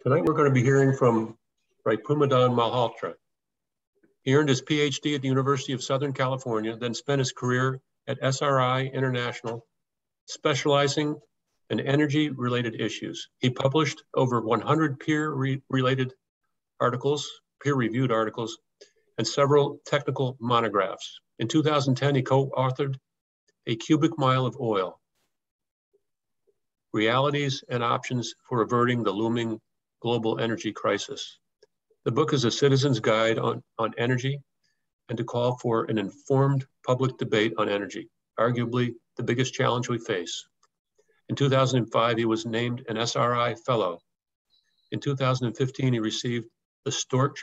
Tonight we're going to be hearing from Ripudaman Malhotra. He earned his PhD at the University of Southern California, then spent his career at SRI International, specializing in energy-related issues. He published over 100 peer-reviewed articles, and several technical monographs. In 2010, he co-authored A Cubic Mile of Oil, Realities and Options for Averting the Looming Global Energy Crisis. The book is a citizen's guide on energy and to call for an informed public debate on energy, arguably the biggest challenge we face. In 2005, he was named an SRI Fellow. In 2015, he received the Storch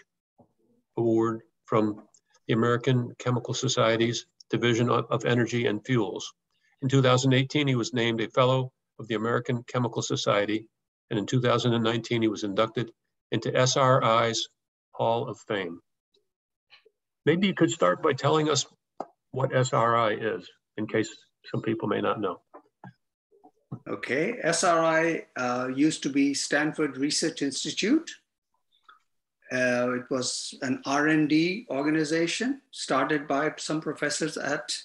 Award from the American Chemical Society's Division of Energy and Fuels. In 2018, he was named a Fellow of the American Chemical Society, and in 2019, he was inducted into SRI's Hall of Fame. Maybe you could start by telling us what SRI is, in case some people may not know. Okay, SRI used to be Stanford Research Institute. It was an R&D organization started by some professors at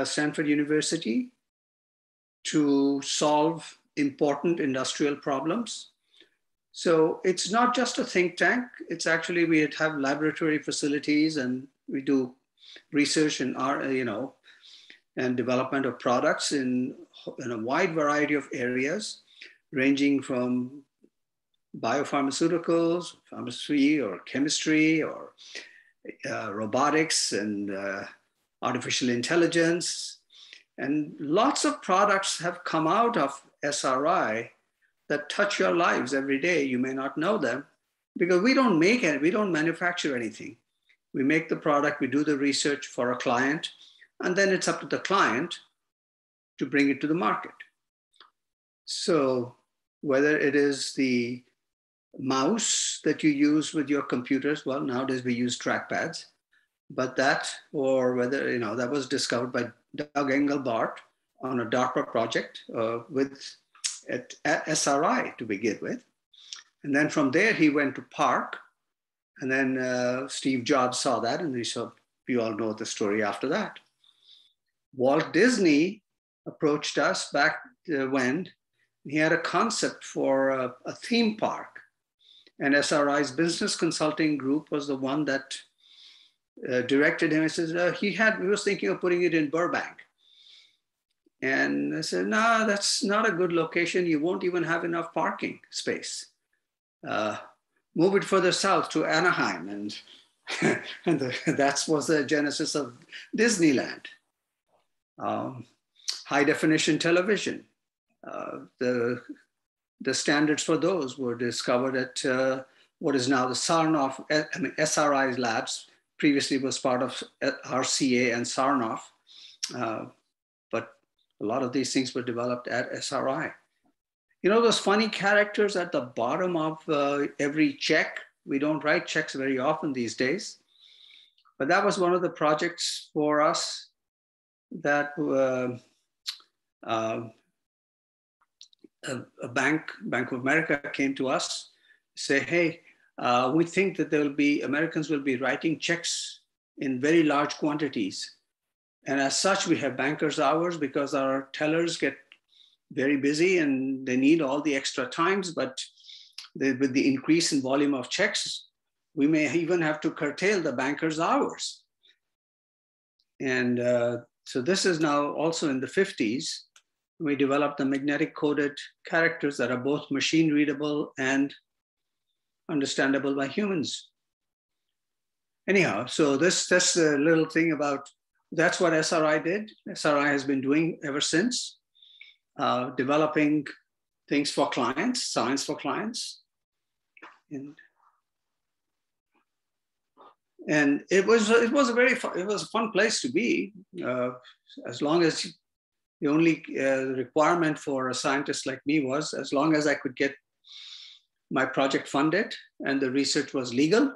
Stanford University to solve important industrial problems. So it's not just a think tank. It's actually, we have laboratory facilities and we do research and and development of products in a wide variety of areas, ranging from biopharmaceuticals, pharmacy or chemistry or robotics and artificial intelligence. And lots of products have come out of SRI that touch your lives every day. You may not know them because we don't make it, we don't manufacture anything. We make the product, we do the research for a client, and then it's up to the client to bring it to the market. So whether it is the mouse that you use with your computers, well, nowadays we use trackpads, but that, or whether, that was discovered by Doug Engelbart on a DARPA project at SRI to begin with. And then from there, he went to Park. And then Steve Jobs saw that, and you all know the story after that. Walt Disney approached us back when he had a concept for a theme park. And SRI's business consulting group was the one that directed him. He says, he was thinking of putting it in Burbank. And I said, no, that's not a good location. You won't even have enough parking space. Move it further south to Anaheim. And, that was the genesis of Disneyland. High definition television. The standards for those were discovered at what is now the Sarnoff, SRI's labs. Previously was part of RCA and Sarnoff. But a lot of these things were developed at SRI. Those funny characters at the bottom of every check? We don't write checks very often these but that was one of the projects for us that a Bank of America came to us, say, hey, we think that Americans will be writing checks in very large quantities. And as such, we have bankers' hours because our tellers get very busy and they need all the extra times, but with the increase in volume of checks, we may even have to curtail the bankers' hours. And so this is now also in the 50s. We developed the magnetic coded characters that are both machine readable and understandable by humans. Anyhow, so that's a little thing about, that's what SRI did. SRI has been doing ever since, developing things for clients, science for clients. And it was a fun place to be, as long as the only requirement for a scientist like me was, as long as I could get my project funded and the research was legal,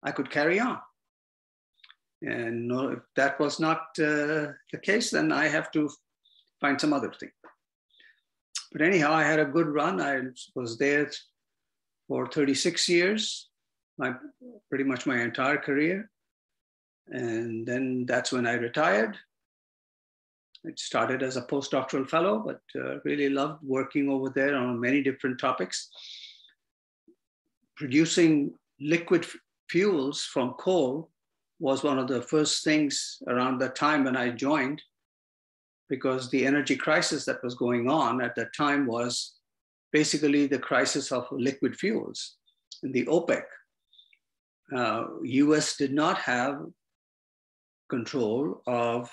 I could carry on. And if that was not the case, then I have to find some other thing. But anyhow, I had a good run. I was there for 36 years, pretty much my entire career. And then that's when I retired. I started as a postdoctoral fellow, but really loved working over there on many different topics. Producing liquid fuels from coal was one of the first things around that time when I joined, because the energy crisis that was going on at that time was basically the crisis of liquid fuels. In the OPEC, US did not have control of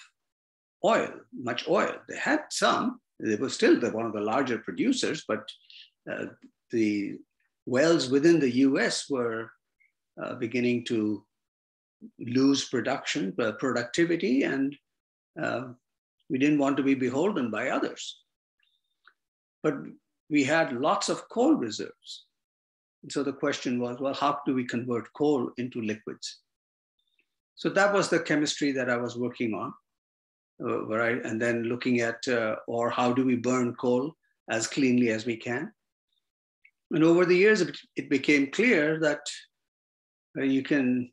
oil, much oil. They had some. They were still one of the larger producers, but the wells within the US were beginning to lose productivity, and we didn't want to be beholden by others. But we had lots of coal reserves. And so the question was, well, how do we convert coal into liquids? So that was the chemistry that I was working on. And then looking at, or how do we burn coal as cleanly as we can? And over the years, it became clear that you can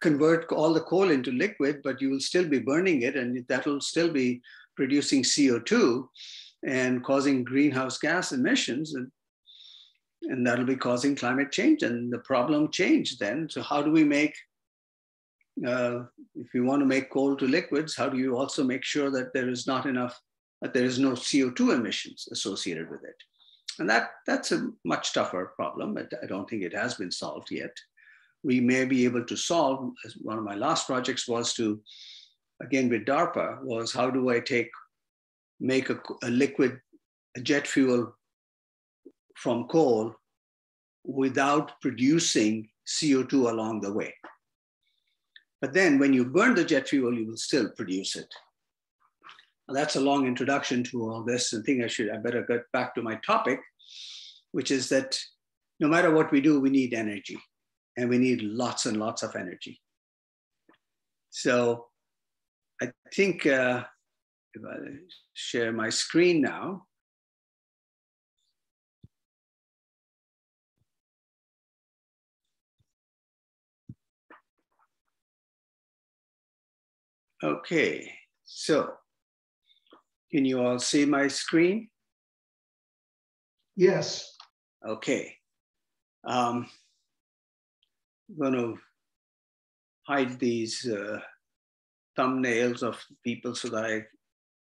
convert all the coal into liquid, but you will still be burning it, and that will still be producing CO2 and causing greenhouse gas emissions, and that'll be causing climate change. And the problem changed then. So how do we make, if you want to make coal to liquids, how do you also make sure that there is not enough, that there is no CO2 emissions associated with it? And that's a much tougher problem. I don't think it has been solved yet. We may be able to solve, as one of my last projects was to, again with DARPA, was how do I make a liquid jet fuel from coal without producing CO2 along the way. But then when you burn the jet fuel, you will still produce it. Now, that's a long introduction to all this. I think I better get back to my topic, which is that no matter what we do, we need energy, and we need lots and lots of energy. So I think if I share my screen now. Okay, so can you all see my screen? Yes. Okay. I'm going to hide these thumbnails of people so that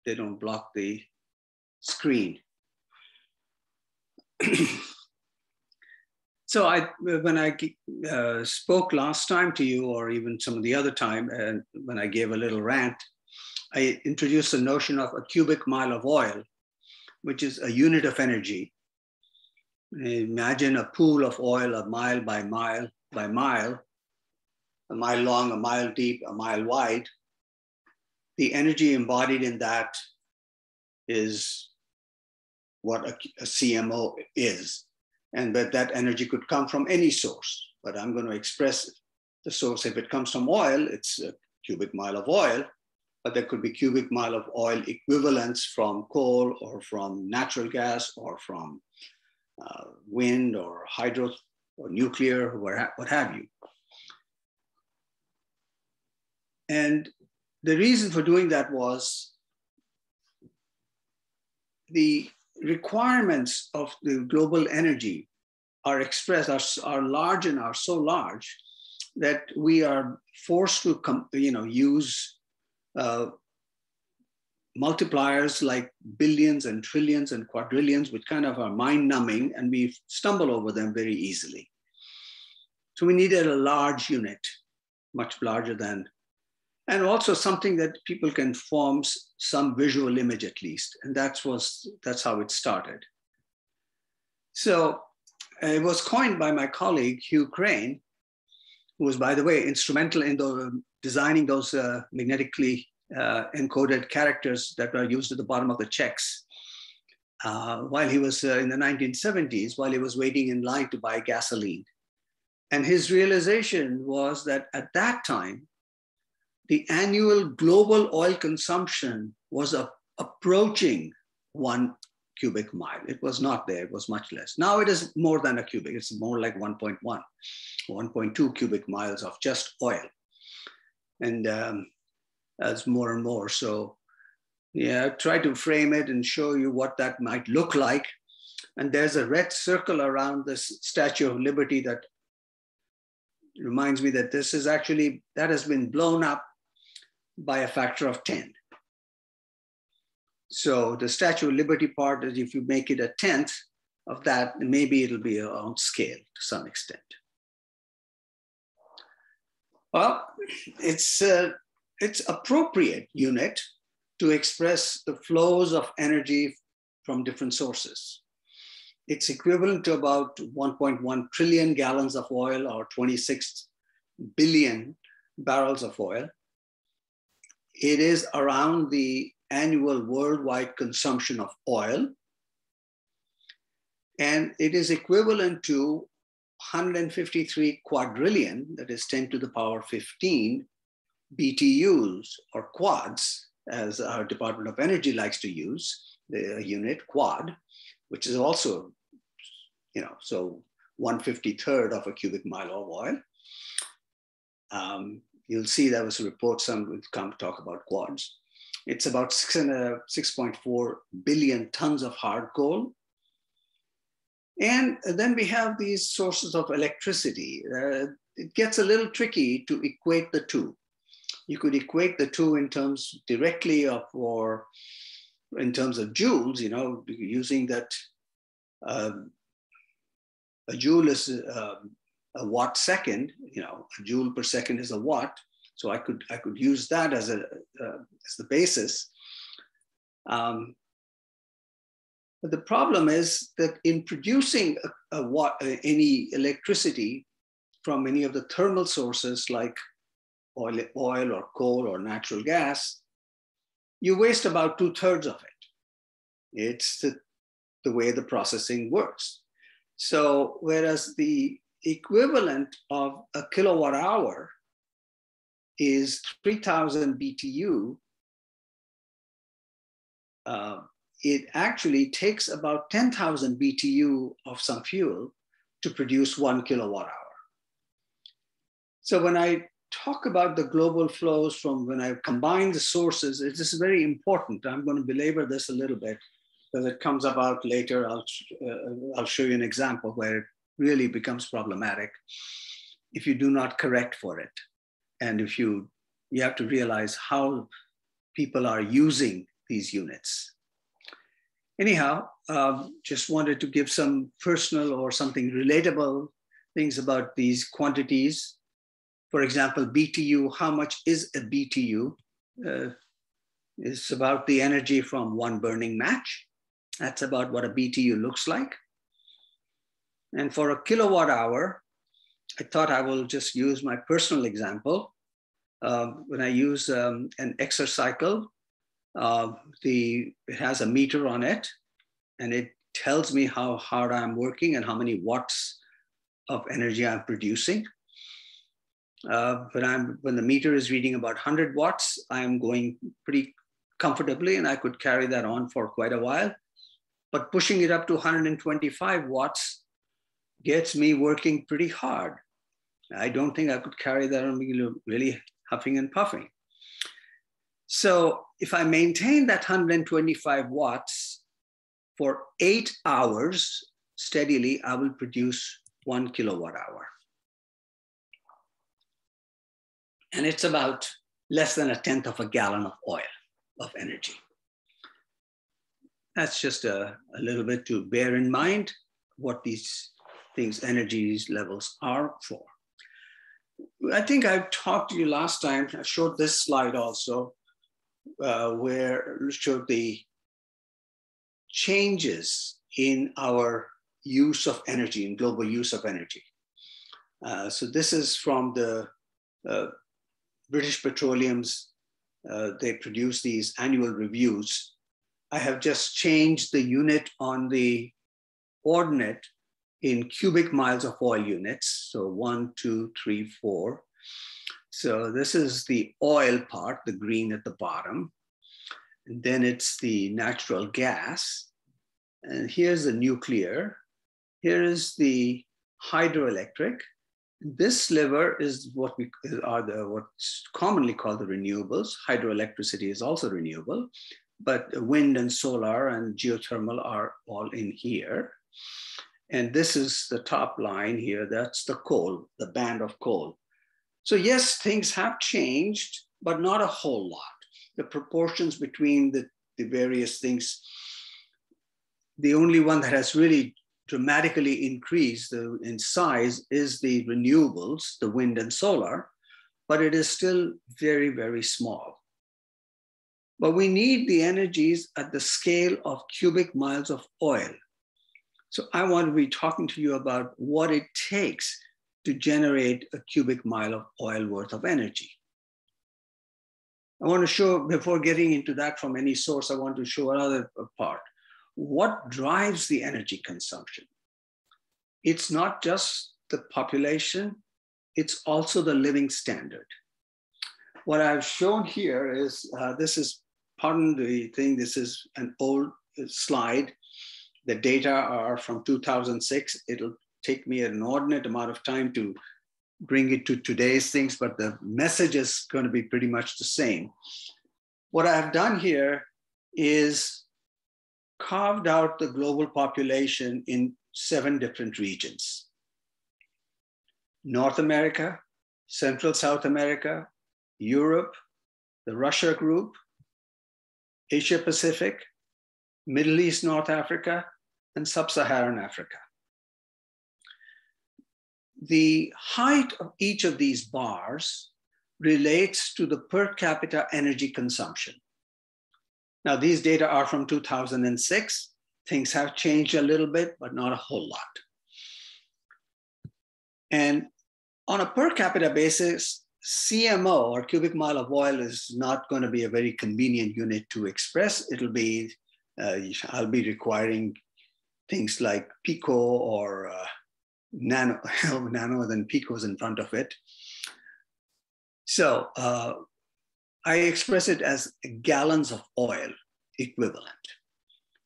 they don't block the screen. So when I spoke last time to you, or even some of the other time, and when I gave a little rant, I introduced the notion of a cubic mile of oil, which is a unit of energy. Imagine a pool of oil, a mile by mile by mile, a mile long, a mile deep, a mile wide. The energy embodied in that is what a CMO is. And that energy could come from any source, but I'm going to express the source. If it comes from oil, it's a cubic mile of oil, but there could be cubic mile of oil equivalents from coal or from natural gas or from wind or hydro or nuclear, what have you. And the reason for doing that was the requirements of the global energy are expressed, are large, and are so large that we are forced to use multipliers like billions and trillions and quadrillions, which kind of are mind-numbing, and we stumble over them very easily. So we needed a large unit, much larger than, and also something that people can form some visual image at least. And that's how it started. So it was coined by my colleague, Hugh Crane, who was, by the way, instrumental in designing those magnetically encoded characters that were used at the bottom of the checks while he was in the 1970s, while he was waiting in line to buy gasoline. And his realization was that at that time, the annual global oil consumption was approaching 1 cubic mile. It was not there, it was much less. Now it is more than a cubic, it's more like 1.1, 1.2 cubic miles of just oil. And as more and more. So yeah, try to frame it and show you what that might look like. And there's a red circle around this Statue of Liberty that reminds me that this is actually, that has been blown up by a factor of 10. So the Statue of Liberty part is, if you make it a 10th of that, maybe it'll be on scale to some extent. Well, it's appropriate unit to express the flows of energy from different sources. It's equivalent to about 1.1 trillion gallons of oil, or 26 billion barrels of oil. It is around the annual worldwide consumption of oil. And it is equivalent to 153 quadrillion, that is 10 to the power 15, BTUs, or quads, as our Department of Energy likes to use the unit quad, which is also, so 1/53rd of a cubic mile of oil. You'll see there was a report, some will come talk about quads. It's about 6.4 billion tons of hard coal. And then we have these sources of electricity. It gets a little tricky to equate the two. You could equate the two in terms directly of, or in terms of joules, using that a joule is a watt second, a joule per second is a watt. So I could use that as the basis. But the problem is that in producing any electricity from any of the thermal sources like oil or coal or natural gas, you waste about 2/3 of it. It's the way the processing works. So whereas the equivalent of a kilowatt hour is 3,000 BTU, it actually takes about 10,000 BTU of some fuel to produce 1 kilowatt hour. So when I talk about the global flows from when I combine the sources, it is very important. I'm going to belabor this a little bit because it comes about later. I'll show you an example where it really becomes problematic if you do not correct for it. And if you have to realize how people are using these units. Anyhow, just wanted to give some personal or something relatable things about these quantities. For example, BTU, how much is a BTU? It's about the energy from one burning match. That's about what a BTU looks like. And for a kilowatt hour, I thought I will just use my personal example. When I use an exercycle, it has a meter on it, and it tells me how hard I'm working and how many watts of energy I'm producing. When the meter is reading about 100 watts, I'm going pretty comfortably, and I could carry that on for quite a while. But pushing it up to 125 watts gets me working pretty hard. I don't think I could carry that on, really huffing and puffing. So if I maintain that 125 watts for 8 hours steadily, I will produce 1 kilowatt hour. And it's about less than 1/10 of a gallon of oil of energy. That's just a little bit to bear in mind what these things, energy levels are for. I think I talked to you last time, I showed this slide also, where it showed the changes in our use of energy, in global use of energy. So this is from the British Petroleum's, they produce these annual reviews. I have just changed the unit on the ordinate in cubic miles of oil units. So 1, 2, 3, 4. So this is the oil part, the green at the bottom. And then it's the natural gas. And here's the nuclear. Here is the hydroelectric. This sliver is what what's commonly called the renewables. Hydroelectricity is also renewable, but wind and solar and geothermal are all in here. And this is the top line here. That's the coal, the band of coal. So yes, things have changed, but not a whole lot. The proportions between the various things, the only one that has really dramatically increased in size is the renewables, the wind and solar, but it is still very, very small. But we need the energies at the scale of cubic miles of oil. So I want to be talking to you about what it takes to generate a cubic mile of oil worth of energy. I want to show, before getting into that from any source, I want to show another part. What drives the energy consumption? It's not just the population, it's also the living standard. What I've shown here is, this is, pardon the thing, this is an old slide. The data are from 2006. It'll take me an inordinate amount of time to bring it to today's things, but the message is going to be pretty much the same. What I've done here is carved out the global population in 7 different regions: North America, Central South America, Europe, the Russia group, Asia Pacific, Middle East, North Africa, and Sub-Saharan Africa. The height of each of these bars relates to the per capita energy consumption. Now, these data are from 2006. Things have changed a little bit, but not a whole lot. And on a per capita basis, CMO, or cubic mile of oil, is not going to be a very convenient unit to express. It'll be, I'll be requiring things like pico or nano, nano than picos in front of it. So I express it as gallons of oil equivalent.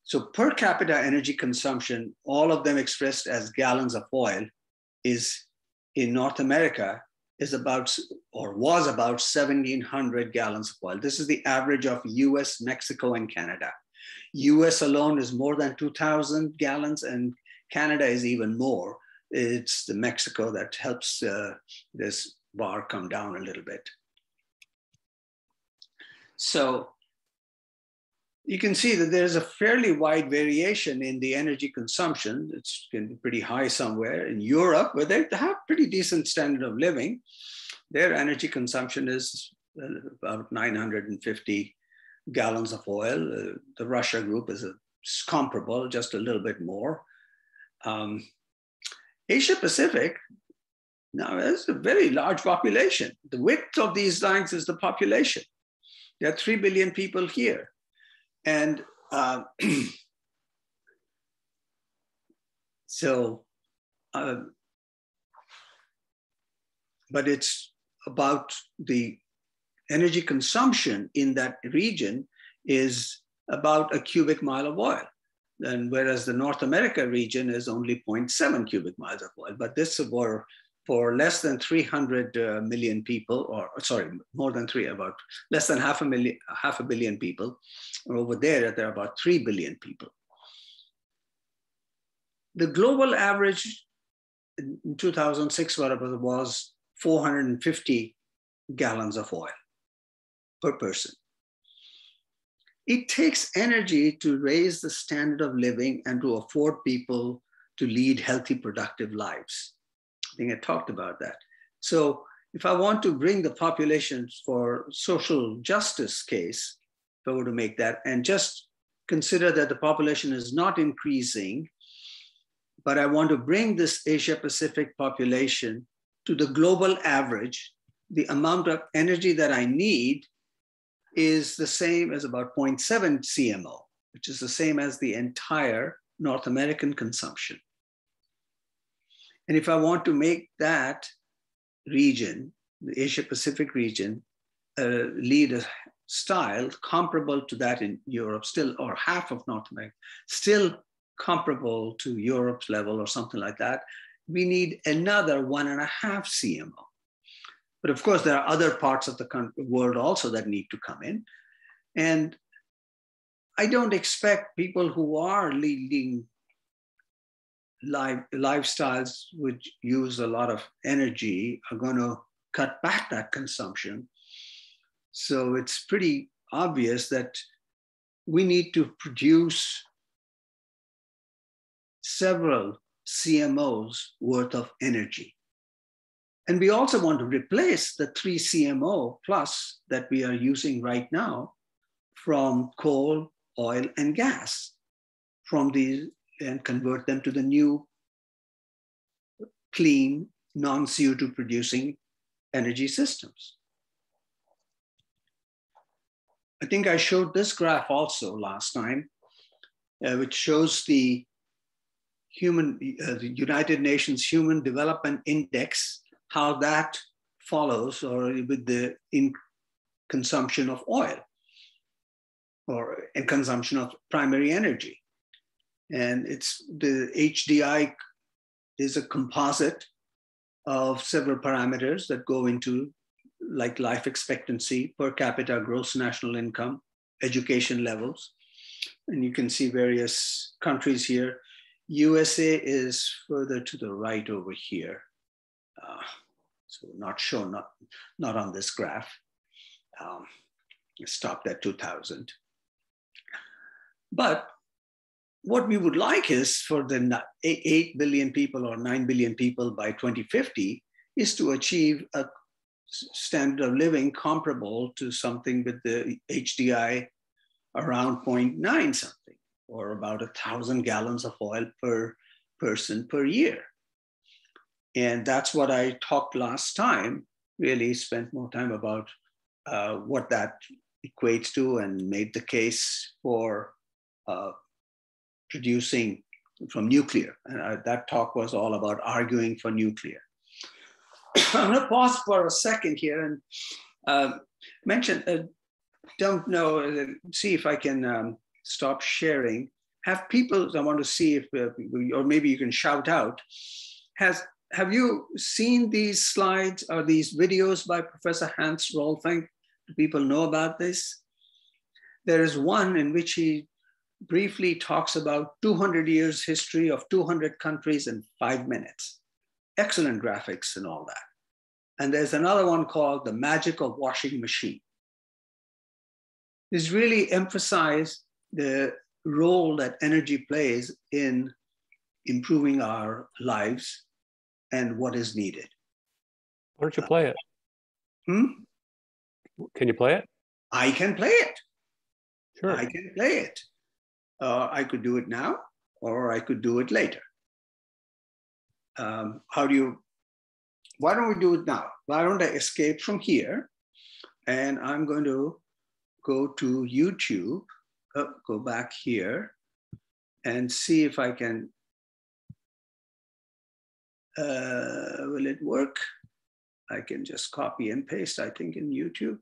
So per capita energy consumption, all of them expressed as gallons of oil, is in North America is about, or was about 1,700 gallons of oil. This is the average of US, Mexico, and Canada. US alone is more than 2,000 gallons, and Canada is even more. It's the Mexico that helps this bar come down a little bit. So you can see that there's a fairly wide variation in the energy consumption. It's going to be pretty high somewhere. In Europe, where they have pretty decent standard of living, their energy consumption is about 950 gallons of oil. The Russia group is comparable, just a little bit more. Asia Pacific, now there's a very large population. The width of these lines is the population. There are 3 billion people here. And but it's about the energy consumption in that region is about a cubic mile of oil. And whereas the North America region is only 0.7 cubic miles of oil, but this for less than 300 million people, or sorry, more than about less than half a billion people. And over there are about 3 billion people. The global average in 2006, whatever it was, 450 gallons of oil per person. It takes energy to raise the standard of living and to afford people to lead healthy, productive lives. I think I talked about that. So if I want to bring the population for social justice case, if I were to make that, and just consider that the population is not increasing, but I want to bring this Asia Pacific population to the global average, the amount of energy that I need is the same as about 0.7 CMO, which is the same as the entire North American consumption. And if I want to make that region, the Asia Pacific region, lead a style comparable to that in Europe, still, or half of North America, still comparable to Europe's level or something like that, we need another 1.5 CMO. But of course, there are other parts of the world also that need to come in. And I don't expect people who are leading lifestyles which use a lot of energy are going to cut back that consumption. So it's pretty obvious that we need to produce several CMOs worth of energy. And we also want to replace the 3 CMO plus that we are using right now from coal, oil, and gas, and convert them to the new clean, non-CO2 producing energy systems. I think I showed this graph also last time, which shows the United Nations Human Development Index, how that follows or with the consumption of oil or in consumption of primary energy. And it's the HDI is a composite of several parameters that go into like life expectancy, per capita gross national income, education levels. And you can see various countries here. USA is further to the right over here. So not shown, not on this graph. Stopped at 2000. But what we would like is for the 8 billion people or 9 billion people by 2050 is to achieve a standard of living comparable to something with the HDI around 0.9 something, or about 1,000 gallons of oil per person per year. And that's what I talked last time, really spent more time about what that equates to and made the case for producing from nuclear. And that talk was all about arguing for nuclear. I'm going to pause for a second here and mention, don't know, see if I can stop sharing. Have people, I want to see if, or maybe you can shout out, have you seen these slides or these videos by Professor Hans Rolfing? Do people know about this? There is one in which he briefly talks about 200 years history of 200 countries in 5 minutes. Excellent graphics and all that. And there's another one called The Magic of Washing Machine. This really emphasizes the role that energy plays in improving our lives and what is needed. Why don't you play it? Can you play it? I can play it. Sure. I can play it. I could do it now, or I could do it later. Why don't we do it now? Why don't I escape from here? And I'm going to go to YouTube, go back here and see if I can, will it work? I can just copy and paste, I think, in YouTube.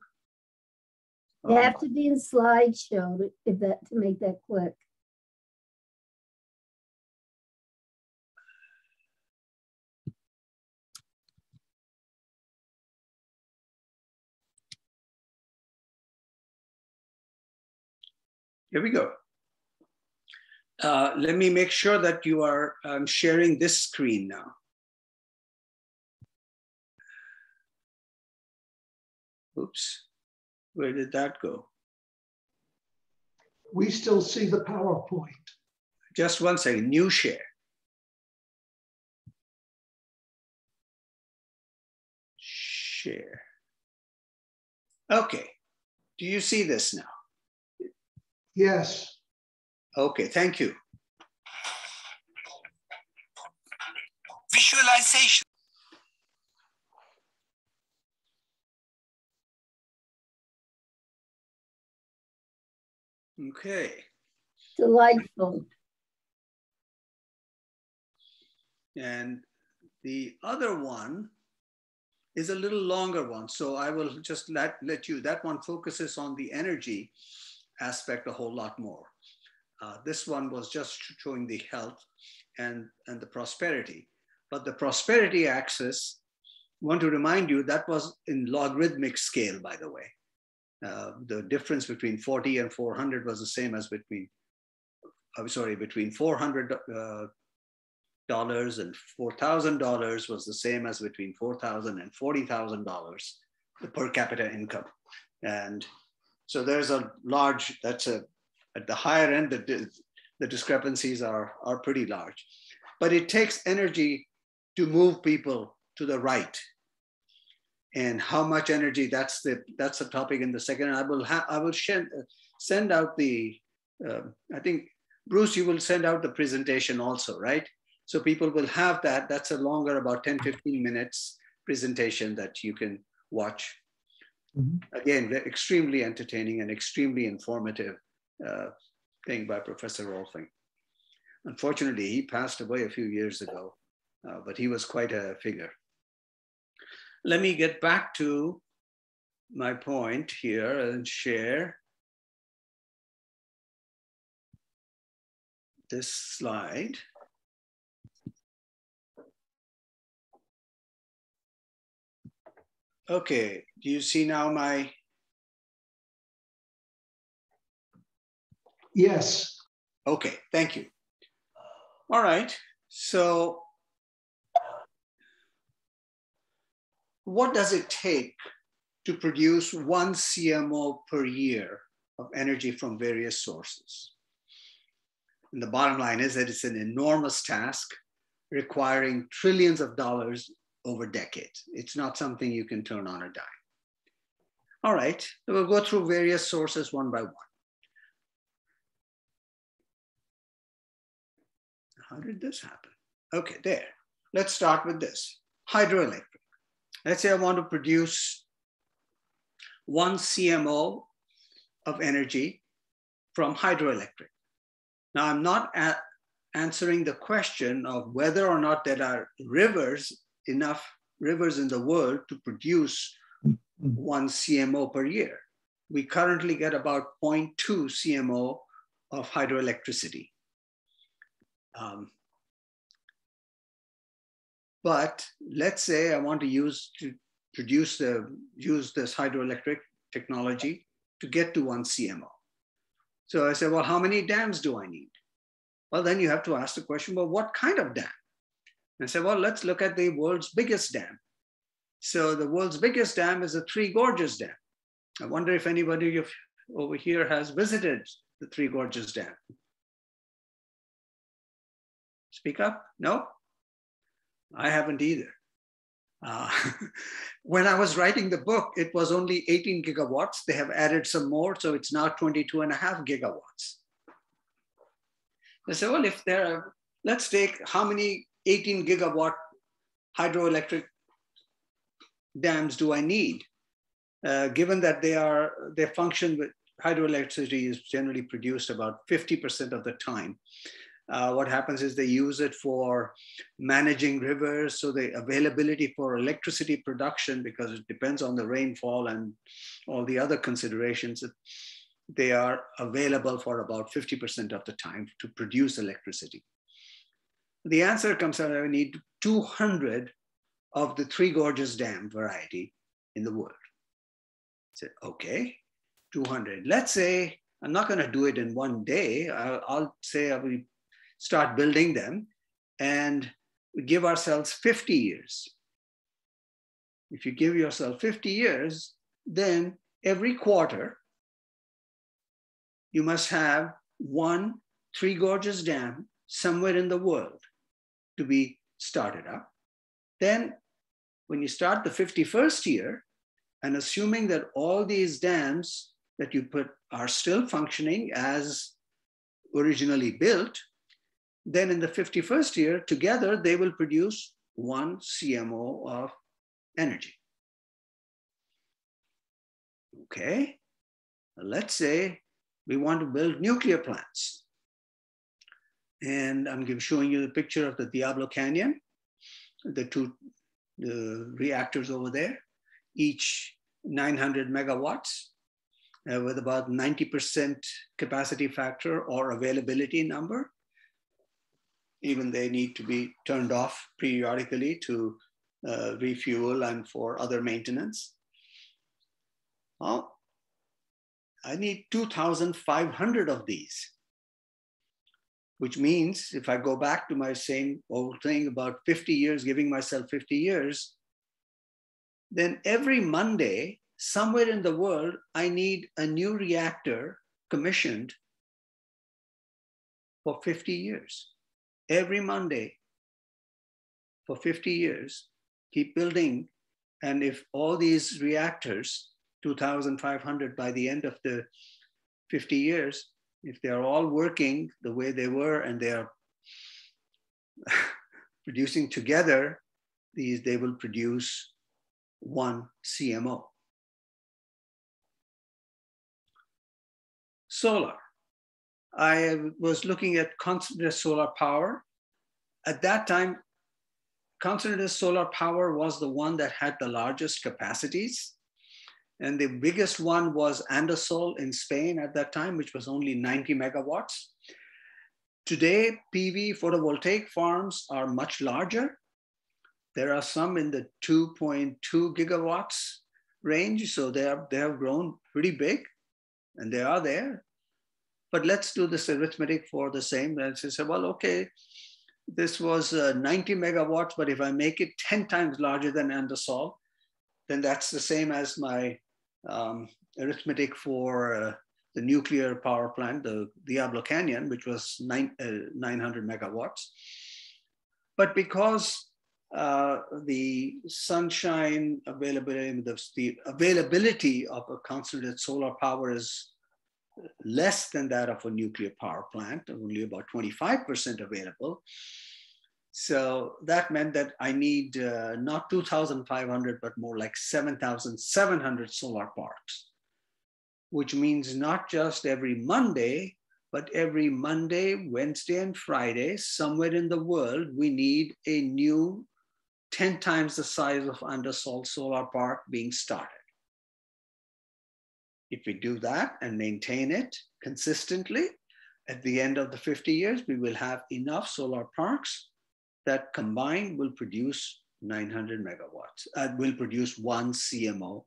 You have to be in slideshow to make that quick. Here we go. Let me make sure that you are sharing this screen now. Oops, where did that go? We still see the PowerPoint. Just one second, new share. Share. Okay, do you see this now? Yes. Okay, thank you. Visualization. Okay. Delightful. And the other one is a little longer one. So I will just let you, that one focuses on the energy aspect a whole lot more. This one was just showing the health and the prosperity. But the prosperity axis, I want to remind you, that was in logarithmic scale, by the way. The difference between 40 and 400 was the same as between $400 and $4,000 was the same as between $4,000 and $40,000, the per capita income. And so there's a large, at the higher end, the discrepancies are pretty large. But it takes energy to move people to the right. And how much energy, that's the topic in the second. I will send out the, I think, Bruce, you will send out the presentation also, right? So people will have that. That's a longer, about 10, 15 minutes presentation that you can watch. Mm-hmm. Again, extremely entertaining and extremely informative thing by Professor Rolfing. Unfortunately, he passed away a few years ago, but he was quite a figure. Let me get back to my point here and share this slide. Okay, do you see now my? Yes. Okay, thank you. All right, so what does it take to produce 1 CMO per year of energy from various sources? And the bottom line is that it's an enormous task requiring trillions of dollars over decades. It's not something you can turn on a dime. All right, so we'll go through various sources one by one. How did this happen? Okay, there. Let's start with this. Hydroelectric. Let's say I want to produce 1 CMO of energy from hydroelectric. Now, I'm not answering the question of whether or not there are enough rivers in the world to produce 1 CMO per year. We currently get about 0.2 CMO of hydroelectricity. But let's say I want to use this hydroelectric technology to get to 1 CMO. So I said, well, how many dams do I need? Well, then you have to ask the question, well, what kind of dam? And I said, well, let's look at the world's biggest dam. So the world's biggest dam is the Three Gorges Dam. I wonder if anybody over here has visited the Three Gorges Dam. Speak up? No? I haven't either. When I was writing the book, it was only 18 gigawatts. They have added some more, so it's now 22.5 gigawatts. I said, well, let's take how many 18 gigawatt hydroelectric dams do I need? Given that they function with hydroelectricity is generally produced about 50% of the time. What happens is they use it for managing rivers, so the availability for electricity production, because it depends on the rainfall and all the other considerations, they are available for about 50% of the time to produce electricity. The answer comes out, I need 200 of the Three Gorges Dam variety in the world. I said, okay, 200. Let's say, I'm not going to do it in one day. I'll say I will start building them and we give ourselves 50 years. If you give yourself 50 years, then every quarter, you must have 1 Three Gorges Dam somewhere in the world to be started up. Then when you start the 51st year, and assuming that all these dams that you put are still functioning as originally built, then in the 51st year, together, they will produce 1 CMO of energy. Okay, let's say we want to build nuclear plants. And I'm showing you the picture of the Diablo Canyon, the reactors over there, each 900 megawatts. with about 90% capacity factor or availability number. Even they need to be turned off periodically to refuel and for other maintenance. Well, I need 2,500 of these, which means if I go back to my same old thing about 50 years, giving myself 50 years, then every Monday, somewhere in the world, I need a new reactor commissioned for 50 years. Every Monday for 50 years, keep building. And if all these reactors, 2,500 by the end of the 50 years, if they're all working the way they were and they're producing together, they will produce one CMO. Solar. I was looking at concentrated solar power. At that time, concentrated solar power was the one that had the largest capacities. And the biggest one was Andosol in Spain at that time, which was only 90 megawatts. Today, PV photovoltaic farms are much larger. There are some in the 2.2 gigawatts range. So they have grown pretty big and they are there. But let's do this arithmetic for the same. And say, well, okay, this was 90 megawatts, but if I make it 10 times larger than Andosol, then that's the same as my arithmetic for the nuclear power plant, the Diablo Canyon, which was 900 megawatts. But because the sunshine availability, the availability of a concentrated solar power is less than that of a nuclear power plant, only about 25% available. So that meant that I need not 2,500, but more like 7,700 solar parks, which means not just every Monday, but every Monday, Wednesday, and Friday, somewhere in the world, we need a new 10 times the size of Andosol solar park being started. If we do that and maintain it consistently, at the end of the 50 years, we will have enough solar parks that combined will produce 900 megawatts, will produce one CMO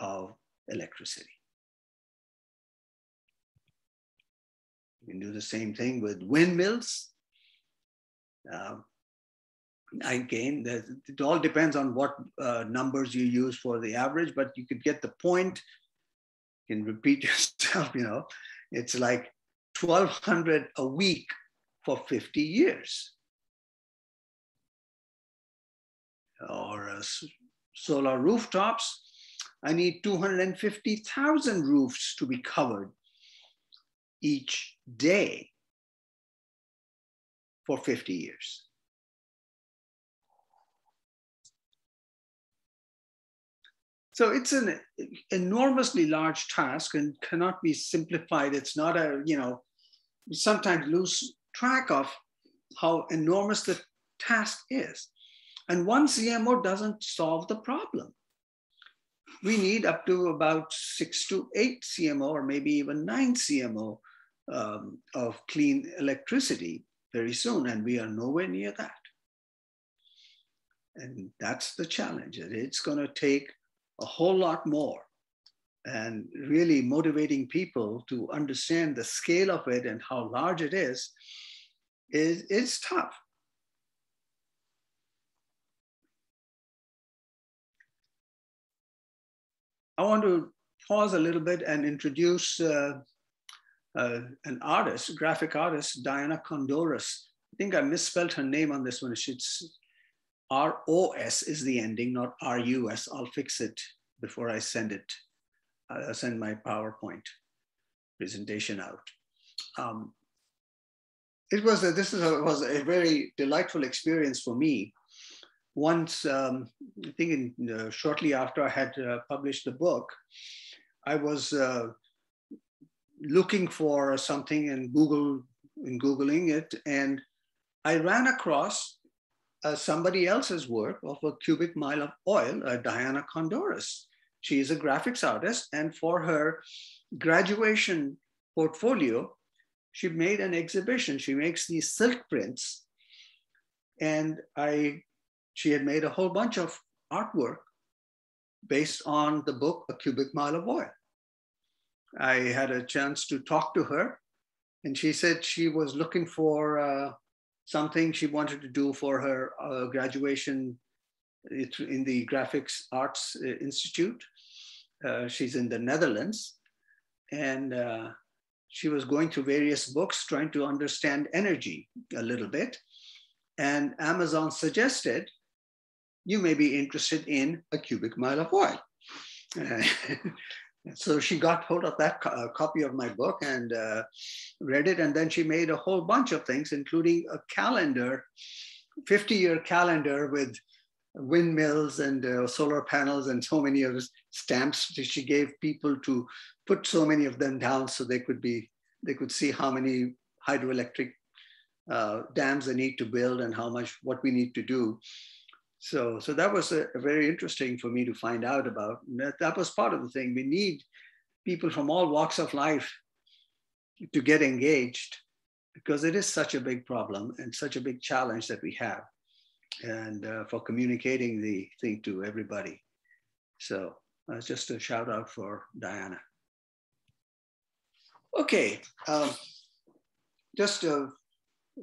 of electricity. We can do the same thing with windmills. Again, it all depends on what numbers you use for the average, but you could get the point. You can repeat yourself, it's like 1,200 a week for 50 years. Or solar rooftops, I need 250,000 roofs to be covered each day for 50 years. So it's an enormously large task and cannot be simplified. It's not we sometimes lose track of how enormous the task is. And one CMO doesn't solve the problem. We need up to about 6 to 8 CMO or maybe even 9 CMO of clean electricity very soon, and we are nowhere near that. And that's the challenge. It's going to take a whole lot more, and really motivating people to understand the scale of it and how large it is tough. I want to pause a little bit and introduce an artist, graphic artist, Diana Condors. I think I misspelled her name on this one. It's ROS is the ending, not RUS. I'll fix it before I send it. I'll send my PowerPoint presentation out. This was a very delightful experience for me. Once, I think shortly after I had published the book, I was looking for something in Googling it, and I ran across somebody else's work of a cubic mile of oil, Diana Condors. she is a graphics artist, and for her graduation portfolio, she made an exhibition. She makes these silk prints, and she had made a whole bunch of artwork based on the book, A Cubic Mile of Oil. I had a chance to talk to her, and she said she was looking for something she wanted to do for her graduation in the Graphics Arts Institute. She's in the Netherlands, and she was going through various books trying to understand energy a little bit. And Amazon suggested, you may be interested in A Cubic Mile of Oil. So she got hold of that copy of my book and read it. And then she made a whole bunch of things, including a calendar, 50-year calendar with windmills and solar panels and so many other stamps that she gave people to put so many of them down so they could see how many hydroelectric dams they need to build and what we need to do. So that was very interesting for me to find out about. That was part of the thing. We need people from all walks of life to get engaged, because it is such a big problem and such a big challenge that we have, and for communicating the thing to everybody. So just a shout out for Diana. Okay, just a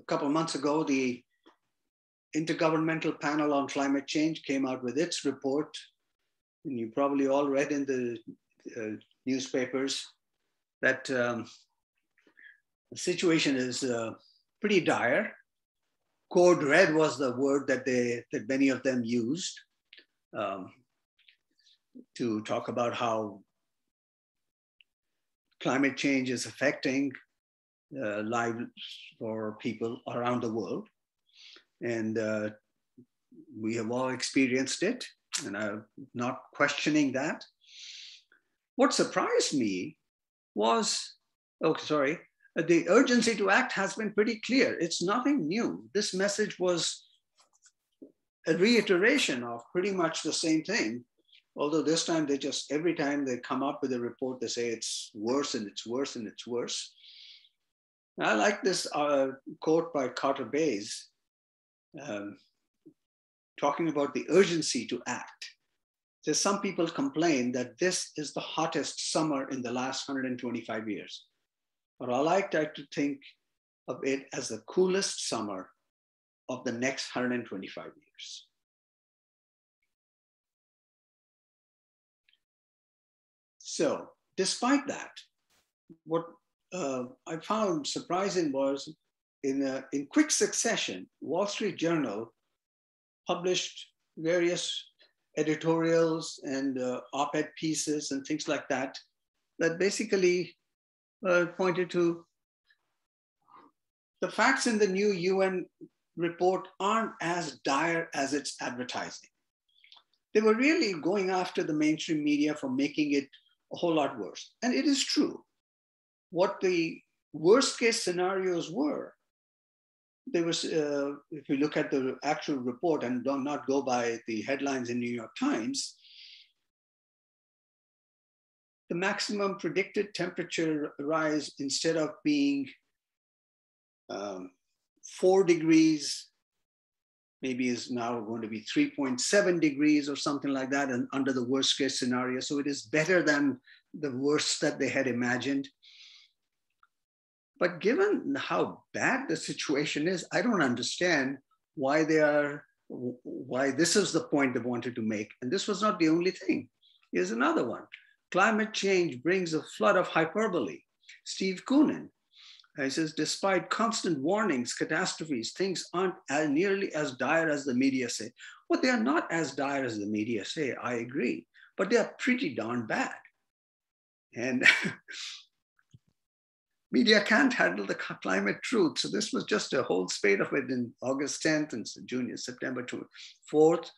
couple of months ago, the Intergovernmental Panel on Climate Change came out with its report, and you probably all read in the newspapers that the situation is pretty dire. Code red was the word that many of them used to talk about how climate change is affecting lives for people around the world. And we have all experienced it, and I'm not questioning that. What surprised me was, the urgency to act has been pretty clear. It's nothing new. This message was a reiteration of pretty much the same thing, although this time every time they come up with a report, they say it's worse and it's worse and it's worse. I like this quote by Carter Bays, talking about the urgency to act. So some people complain that this is the hottest summer in the last 125 years. But I like to think of it as the coolest summer of the next 125 years. So despite that, what I found surprising was in quick succession, Wall Street Journal published various editorials and op-ed pieces and things like that, that basically pointed to the facts in the new UN report aren't as dire as it's advertising. They were really going after the mainstream media for making it a whole lot worse. And it is true. What the worst case scenarios were, there was, if you look at the actual report and do not go by the headlines in New York Times, the maximum predicted temperature rise, instead of being 4 degrees, maybe is now going to be 3.7 degrees or something like that, and under the worst case scenario. So it is better than the worst that they had imagined. But given how bad the situation is, I don't understand why this is the point they wanted to make. And this was not the only thing. Here's another one. Climate change brings a flood of hyperbole. Steve Koonin, he says, despite constant warnings, catastrophes, things aren't nearly as dire as the media say. Well, they are not as dire as the media say, I agree, but they are pretty darn bad. And media can't handle the climate truth. So this was just a whole spate of it in August 10th and September 4th.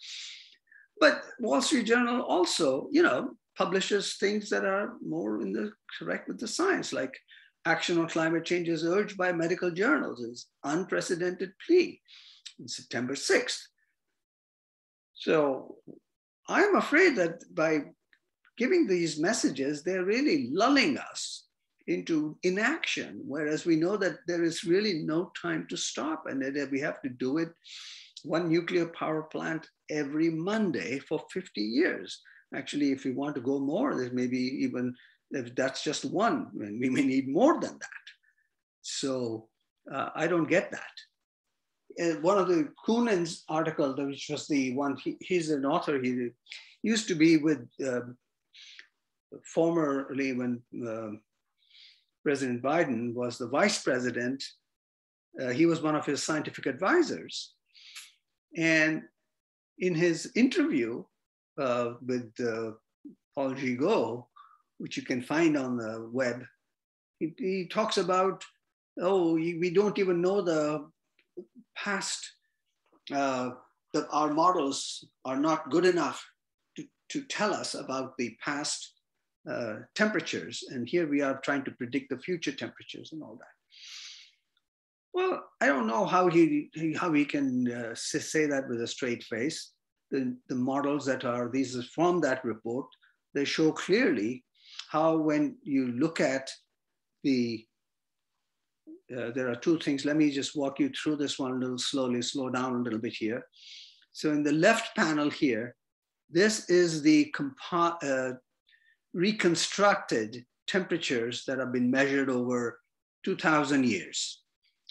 But Wall Street Journal also, publishes things that are more correct with the science, like action on climate change is urged by medical journals is unprecedented plea on September 6th. So I'm afraid that by giving these messages, they're really lulling us into inaction, whereas we know that there is really no time to stop and that we have to do it one nuclear power plant every Monday for 50 years. Actually, if we want to go more, there's maybe even, if that's just one, we may need more than that. So I don't get that. One of the Kunin's article, which was the one, he's an author, he used to be with, formerly when President Biden was the vice president, he was one of his scientific advisors. And in his interview with Paul Gigot, which you can find on the web, he talks about, oh, we don't even know the past, our models are not good enough to tell us about the past temperatures. And here we are trying to predict the future temperatures and all that. Well, I don't know how he can say that with a straight face. The models that are, these are from that report, they show clearly how when you look at the, there are two things. Let me just walk you through this one a little slowly, slow down a little bit here. So in the left panel here, this is the reconstructed temperatures that have been measured over 2,000 years.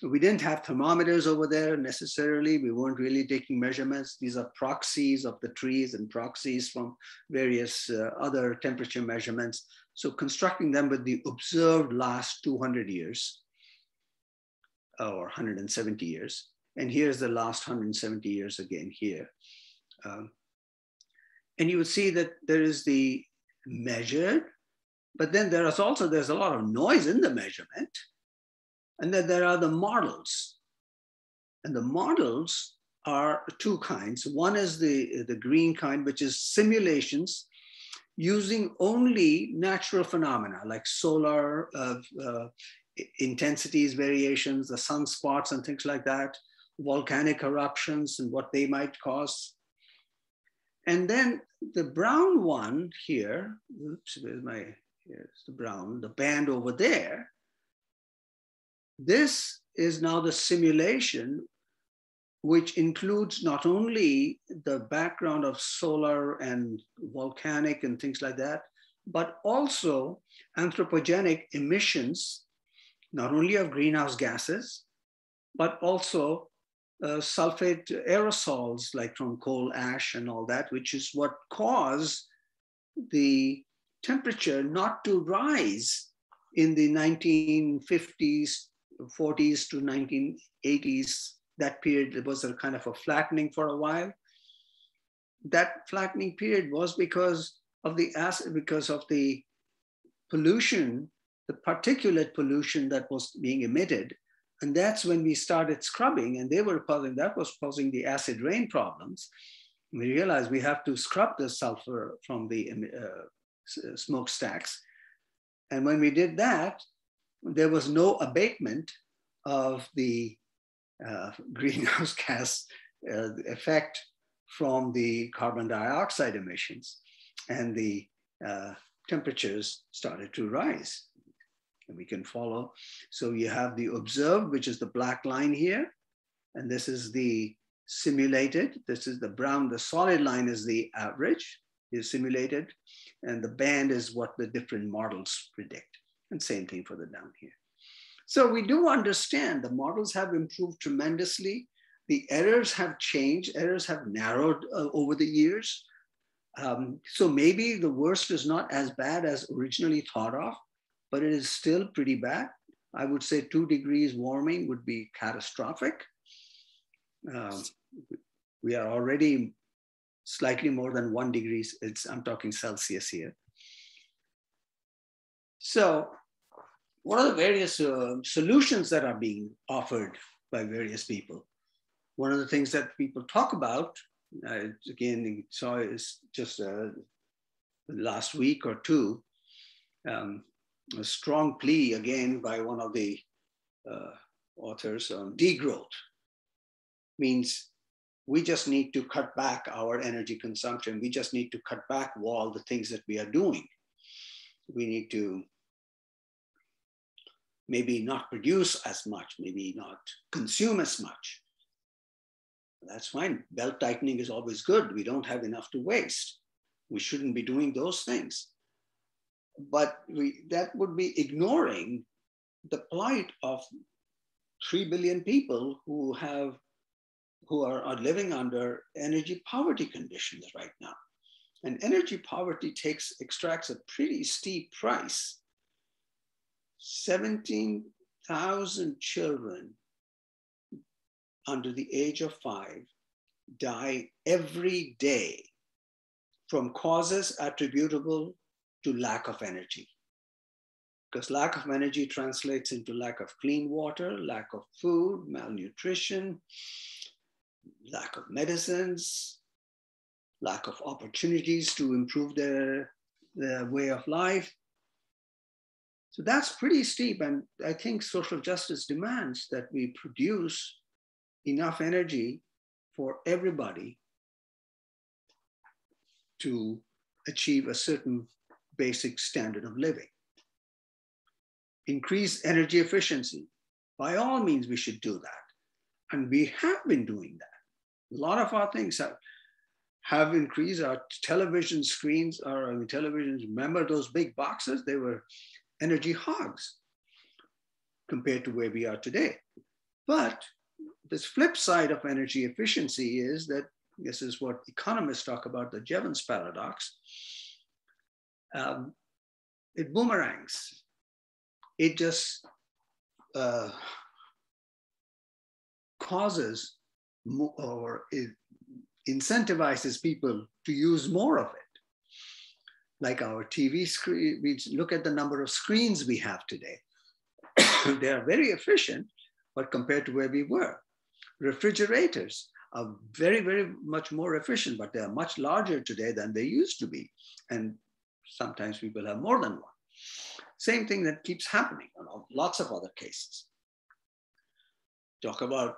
We didn't have thermometers over there necessarily. We weren't really taking measurements. These are proxies of the trees and proxies from various other temperature measurements. So constructing them with the observed last 200 years or 170 years. And here's the last 170 years again here. And you would see that there is the measured, but then there's a lot of noise in the measurement. And then there are the models. And the models are two kinds. One is the green kind, which is simulations using only natural phenomena like solar intensities variations, the sunspots and things like that, volcanic eruptions and what they might cause. And then the brown one here, oops, here's the brown, the band over there. This is now the simulation, which includes not only the background of solar and volcanic and things like that, but also anthropogenic emissions, not only of greenhouse gases, but also sulfate aerosols like from coal ash and all that, which is what caused the temperature not to rise in the 1950s, 40s to 1980s. That period, there was a kind of a flattening for a while. That flattening period was because of the acid, because of the pollution, the particulate pollution that was being emitted. And that's when we started scrubbing, and that was causing the acid rain problems. We realized we have to scrub the sulfur from the smokestacks. And when we did that, there was no abatement of the greenhouse gas effect from the carbon dioxide emissions, and the temperatures started to rise. And we can follow. So you have the observed, which is the black line here, and this is the simulated. This is the brown, the solid line is the average, is simulated, and the band is what the different models predict. And same thing for the down here. So we do understand the models have improved tremendously. The errors have changed, errors have narrowed over the years. So maybe the worst is not as bad as originally thought of, but it is still pretty bad. I would say 2 degrees warming would be catastrophic. We are already slightly more than 1 degree. I'm talking Celsius here. So what are the various solutions that are being offered by various people? One of the things that people talk about, again, saw is just last week or two, a strong plea again by one of the authors on degrowth. Means We just need to cut back our energy consumption. We just need to cut back all the things that we are doing. We need to maybe not produce as much, maybe not consume as much. That's fine. Belt tightening is always good. We don't have enough to waste. We shouldn't be doing those things. But that would be ignoring the plight of 3 billion people who are living under energy poverty conditions right now. And energy poverty extracts a pretty steep price. 17,000 children under the age of 5 die every day from causes attributable to lack of energy. Because lack of energy translates into lack of clean water, lack of food, malnutrition, lack of medicines, lack of opportunities to improve their way of life. So that's pretty steep. And I think social justice demands that we produce enough energy for everybody to achieve a certain basic standard of living. Increase energy efficiency. By all means, we should do that. And we have been doing that. A lot of our things have increased. Our television screens, televisions, remember those big boxes? They were energy hogs compared to where we are today. But this flip side of energy efficiency is that this is what economists talk about, the Jevons paradox. It boomerangs. It just causes or it incentivizes people to use more of it. Like our TV screen, we look at the number of screens we have today. They are very efficient, but compared to where we were. Refrigerators are very, very much more efficient, but they are much larger today than they used to be. And sometimes people have more than one. Same thing that keeps happening in lots of other cases. Talk about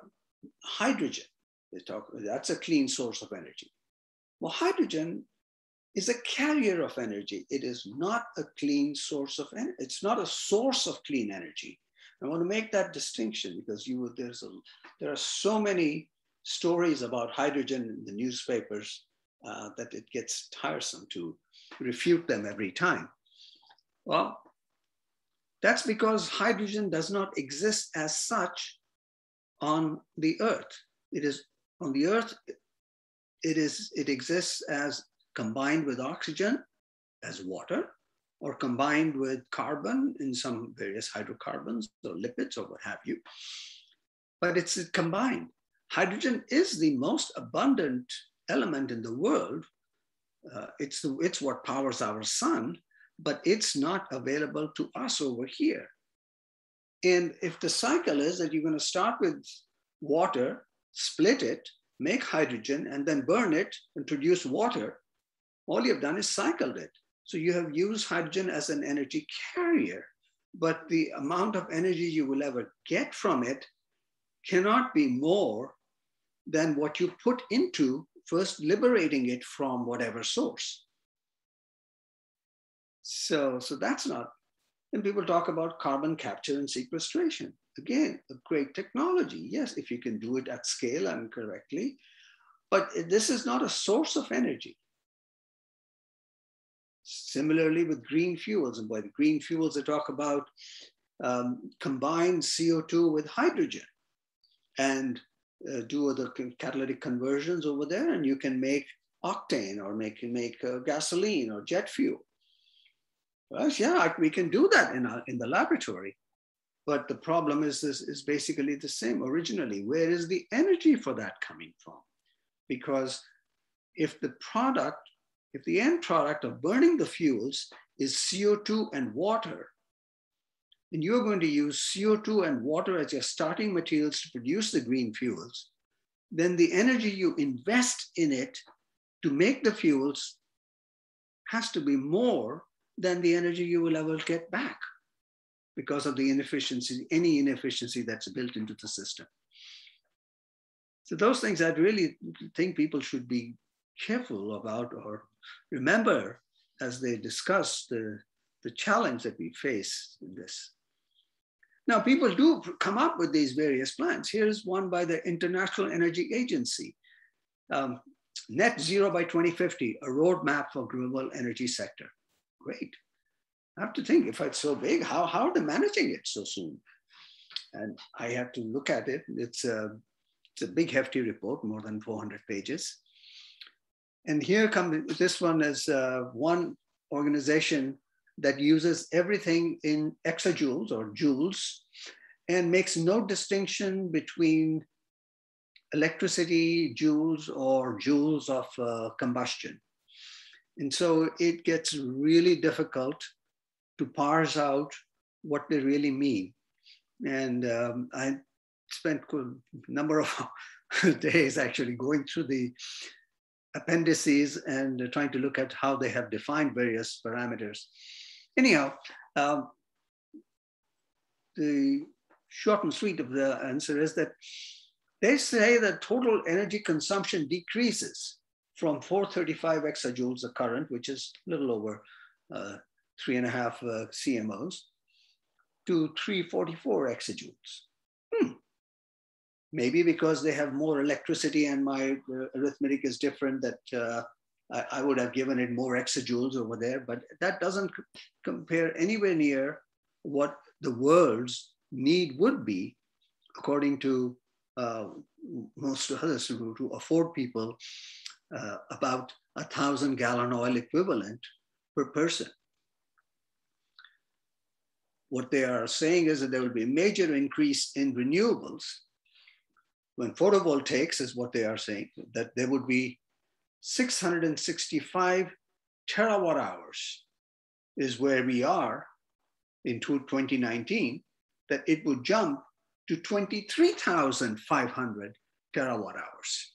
hydrogen. That's a clean source of energy. Well, hydrogen is a carrier of energy. It is not a clean source of energy. It's not a source of clean energy. I want to make that distinction because there are so many stories about hydrogen in the newspapers that it gets tiresome to refute them every time. Well, that's because hydrogen does not exist as such on the earth. It is on the earth, it exists as combined with oxygen as water, or combined with carbon in some various hydrocarbons or lipids or what have you. But it's combined. Hydrogen is the most abundant element in the world. It's what powers our sun, but it's not available to us over here. And if the cycle is that you're going to start with water, split it, make hydrogen, and then burn it and produce water, all you've done is cycled it. So you have used hydrogen as an energy carrier, but the amount of energy you will ever get from it cannot be more than what you put into first liberating it from whatever source. So that's not, and people talk about carbon capture and sequestration. Again, a great technology. Yes, if you can do it at scale and correctly, but this is not a source of energy. Similarly with green fuels, and by the green fuels, they talk about combine CO2 with hydrogen and do the catalytic conversions over there, and you can make octane or make gasoline or jet fuel. Well, yeah, we can do that in the laboratory, but the problem is basically the same originally. Where is the energy for that coming from? Because if the end product of burning the fuels is CO2 and water, and you're going to use CO2 and water as your starting materials to produce the green fuels, then the energy you invest in it to make the fuels has to be more than the energy you will ever get back because of the inefficiency, any inefficiency that's built into the system. So those things I really think people should be careful about or remember as they discuss the challenge that we face in this. Now, people do come up with these various plans. Here's one by the International Energy Agency. Net zero by 2050, a roadmap for global energy sector. Great. I have to think, if it's so big, how are they managing it so soon? And I have to look at it. It's a big, hefty report, more than 400 pages. And here comes, this one is one organization that uses everything in exajoules or joules and makes no distinction between electricity, joules, or joules of combustion. And so it gets really difficult to parse out what they really mean. And I spent a number of days actually going through the appendices and trying to look at how they have defined various parameters. Anyhow, the short and sweet of the answer is that they say that total energy consumption decreases from 435 exajoules a current, which is a little over 3.5 CMOs, to 344 exajoules. Maybe because they have more electricity and my arithmetic is different, that I would have given it more exajoules over there, but that doesn't compare anywhere near what the world's need would be, according to most others, to afford people about 1,000-gallon oil equivalent per person. What they are saying is that there will be a major increase in renewables. When photovoltaics is what they are saying, that there would be 665 terawatt hours is where we are in 2019, that it would jump to 23,500 terawatt hours.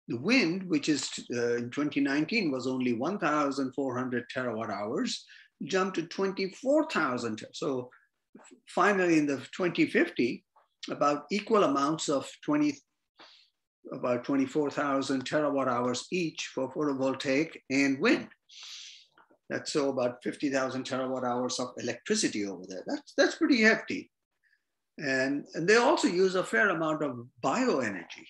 The wind, which is in 2019 was only 1,400 terawatt hours, jumped to 24,000. So finally in the 2050, about equal amounts of about 24,000 terawatt hours each for photovoltaic and wind. That's so about 50,000 terawatt hours of electricity over there. That's pretty hefty. And they also use a fair amount of bioenergy.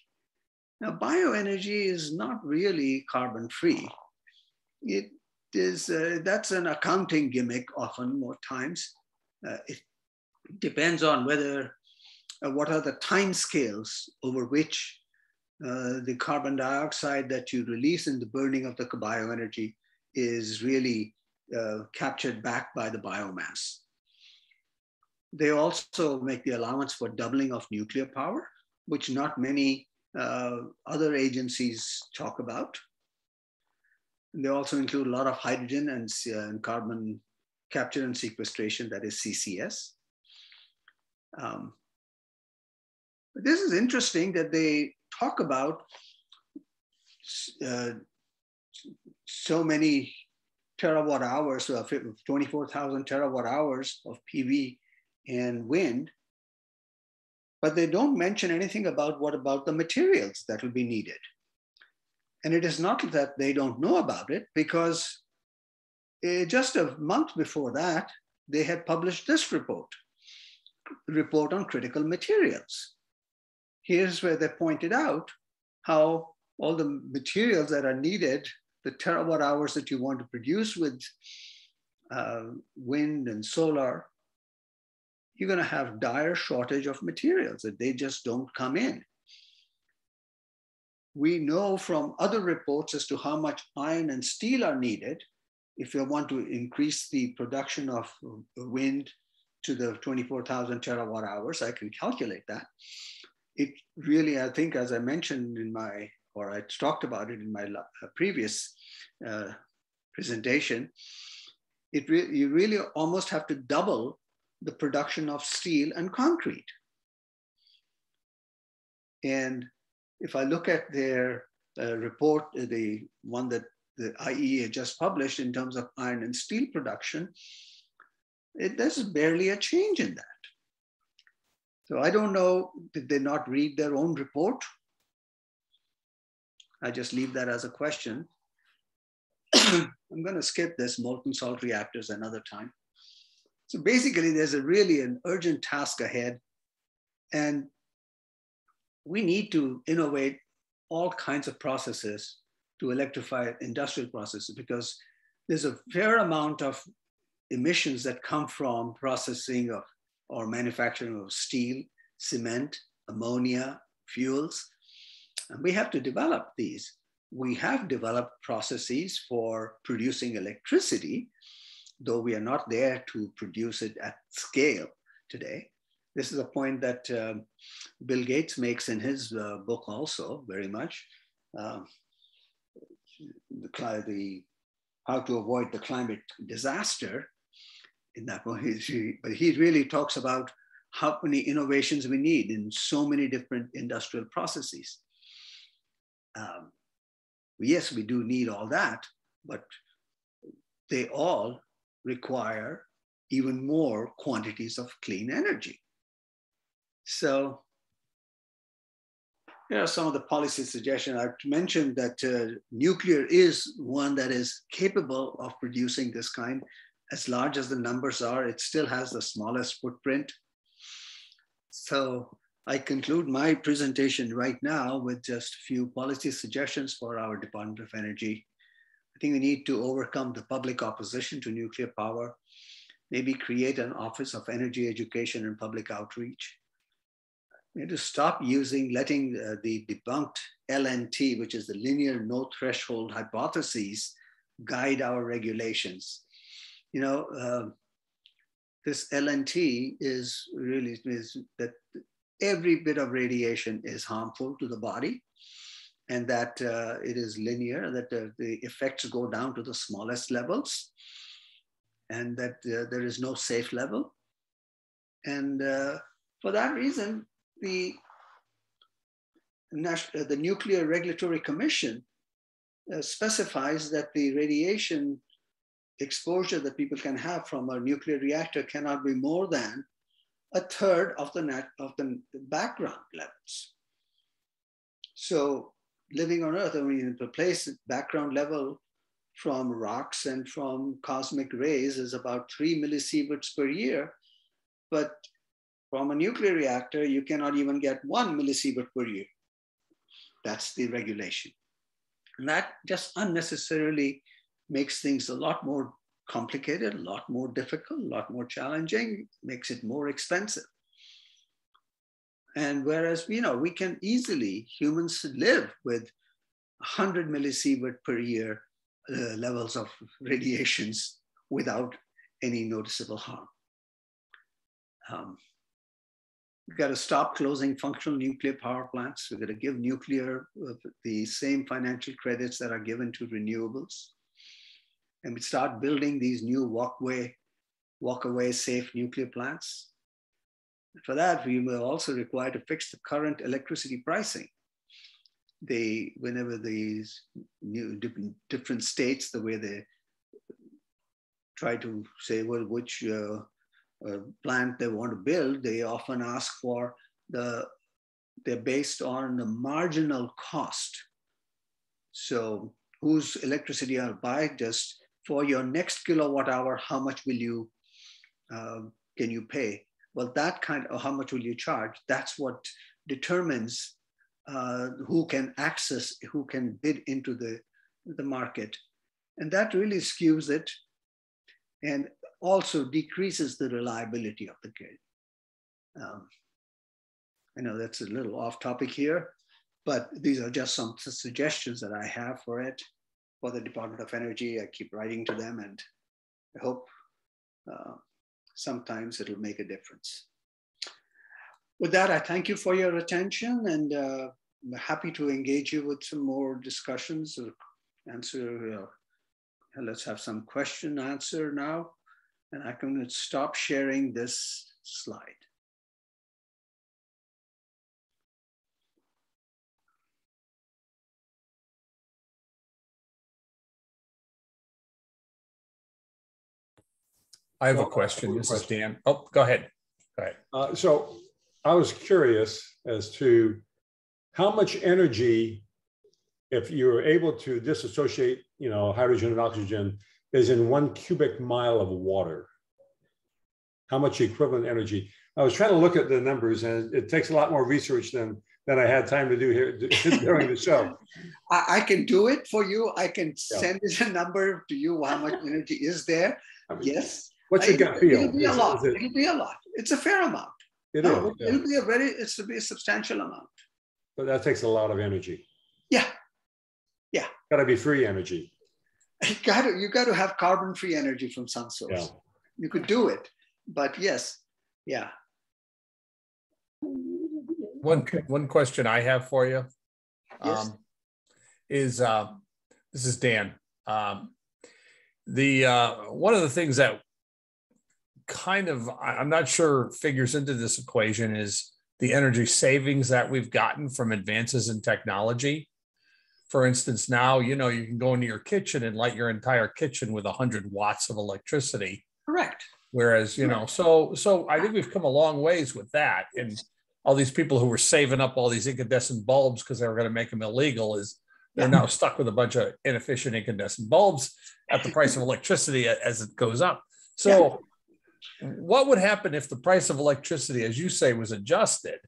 Now, bioenergy is not really carbon free. It is, that's an accounting gimmick often, more times. It depends on whether, what are the time scales over which the carbon dioxide that you release in the burning of the bioenergy is really captured back by the biomass. They also make the allowance for doubling of nuclear power, which not many other agencies talk about. And they also include a lot of hydrogen and carbon capture and sequestration, that is CCS. But this is interesting that they talk about so many terawatt hours, 24,000 terawatt hours of PV and wind, but they don't mention anything about what about the materials that will be needed. And it is not that they don't know about it, because just a month before that, they had published this report on critical materials. Here's where they pointed out how all the materials that are needed, the terawatt hours that you want to produce with wind and solar, you're going to have dire shortage of materials, that they just don't come in. We know from other reports as to how much iron and steel are needed if you want to increase the production of wind to the 24,000 terawatt hours. I can calculate that. It really, I think, as I mentioned in my, or I talked about it in my previous presentation, you really almost have to double the production of steel and concrete. And if I look at their report, the one that the IEA just published in terms of iron and steel production, there's barely a change in that. So I don't know, did they not read their own report? I just leave that as a question. I'm going to skip this molten salt reactors another time. So basically, there's really an urgent task ahead, and we need to innovate all kinds of processes to electrify industrial processes, because there's a fair amount of emissions that come from processing of or manufacturing of steel, cement, ammonia, fuels. And we have to develop these. We have developed processes for producing electricity, though we are not there to produce it at scale today. This is a point that Bill Gates makes in his book also, very much. How to avoid the climate disaster. In that book, but he really talks about how many innovations we need in so many different industrial processes. Yes, we do need all that, but they all require even more quantities of clean energy. So here are some of the policy suggestions. I've mentioned that nuclear is one that is capable of producing this kind. As large as the numbers are, it still has the smallest footprint. So I conclude my presentation right now with just a few policy suggestions for our Department of Energy. I think we need to overcome the public opposition to nuclear power, maybe create an Office of Energy Education and Public Outreach. We need to stop letting the debunked LNT, which is the linear no threshold hypotheses, guide our regulations. You know, this LNT is that every bit of radiation is harmful to the body, and that it is linear, that the effects go down to the smallest levels, and that there is no safe level. And for that reason, the Nuclear Regulatory Commission specifies that the radiation exposure that people can have from a nuclear reactor cannot be more than a third of the background levels. So living on Earth, I mean, to replace background level from rocks and from cosmic rays is about 3 millisieverts per year. But from a nuclear reactor, you cannot even get 1 millisievert per year. That's the regulation. And that just unnecessarily makes things a lot more complicated, a lot more difficult, a lot more challenging, makes it more expensive. And whereas, you know, we can easily, humans live with 100 millisievert per year levels of radiations without any noticeable harm. We've got to stop closing functional nuclear power plants. We've got to give nuclear the same financial credits that are given to renewables. And we start building these new walk-away safe nuclear plants. For that, we will also require to fix the current electricity pricing. Whenever these new different states, the way they try to say, well, which plant they want to build, they often ask for they're based on the marginal cost. So whose electricity I'll buy, just for your next kilowatt hour, how much will you, can you pay? Well, that kind of, how much will you charge? That's what determines who can access, who can bid into the market. And that really skews it and also decreases the reliability of the grid. I know that's a little off topic here, but these are just some suggestions that I have for it, for the Department of Energy. I keep writing to them, and I hope sometimes it'll make a difference. With that, I thank you for your attention, and I'm happy to engage you with some more discussions or answer. Let's have some question answer now, and I can stop sharing this slide. I have a question. This is Dan. Oh, go ahead. Go ahead. So I was curious as to how much energy, if you're able to disassociate, hydrogen and oxygen, is in 1 cubic mile of water. How much equivalent energy? I was trying to look at the numbers, and it takes a lot more research than I had time to do here during the show. I can do it for you. I can send a number to you how much energy is there. Yes. What's your gut feel? It'll be a lot. It'll be a lot. It's a fair amount. It'll be a substantial amount. But that takes a lot of energy. Yeah. Got to be free energy. You got to have carbon-free energy from sun source. Yeah. You could do it, but yes, yeah. One question I have for you, Yes. is this is Dan. One of the things that kind of, I'm not sure figures into this equation is the energy savings that we've gotten from advances in technology. For instance, now, you can go into your kitchen and light your entire kitchen with 100 watts of electricity. Correct. Whereas, so I think we've come a long ways with that. And all these people who were saving up all these incandescent bulbs because they were going to make them illegal, they're now stuck with a bunch of inefficient incandescent bulbs at the price of electricity as it goes up. So what would happen if the price of electricity, as you say, was adjusted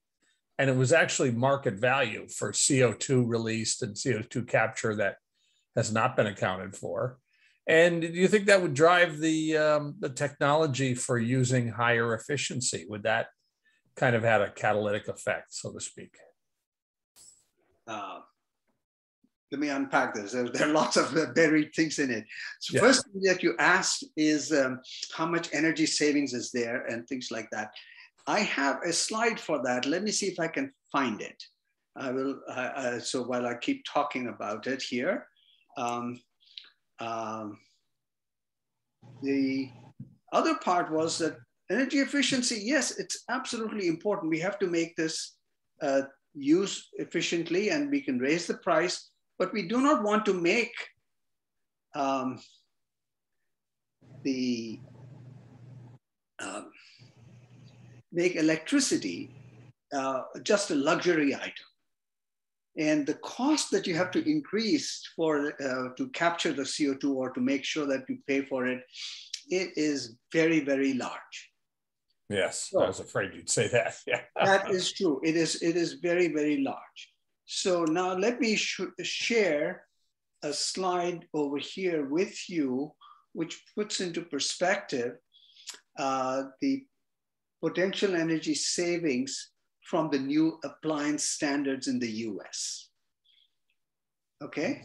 and it was actually market value for CO2 released and CO2 capture that has not been accounted for? And do you think that would drive the technology for using higher efficiency? Would that kind of have a catalytic effect, so to speak? Let me unpack this. There are lots of buried things in it. So first thing that you asked is how much energy savings is there and things like that. I have a slide for that. Let me see if I can find it. I will. So while I keep talking about it here, the other part was that energy efficiency. Yes, it's absolutely important. We have to make this use efficiently, and we can raise the price. But we do not want to make make electricity just a luxury item. And the cost that you have to increase for to capture the CO2 or to make sure that you pay for it, it is very, very large. Yes, so, I was afraid you'd say that. Yeah, that is true. It is very, very large. So now let me share a slide over here with you, which puts into perspective the potential energy savings from the new appliance standards in the US. Okay,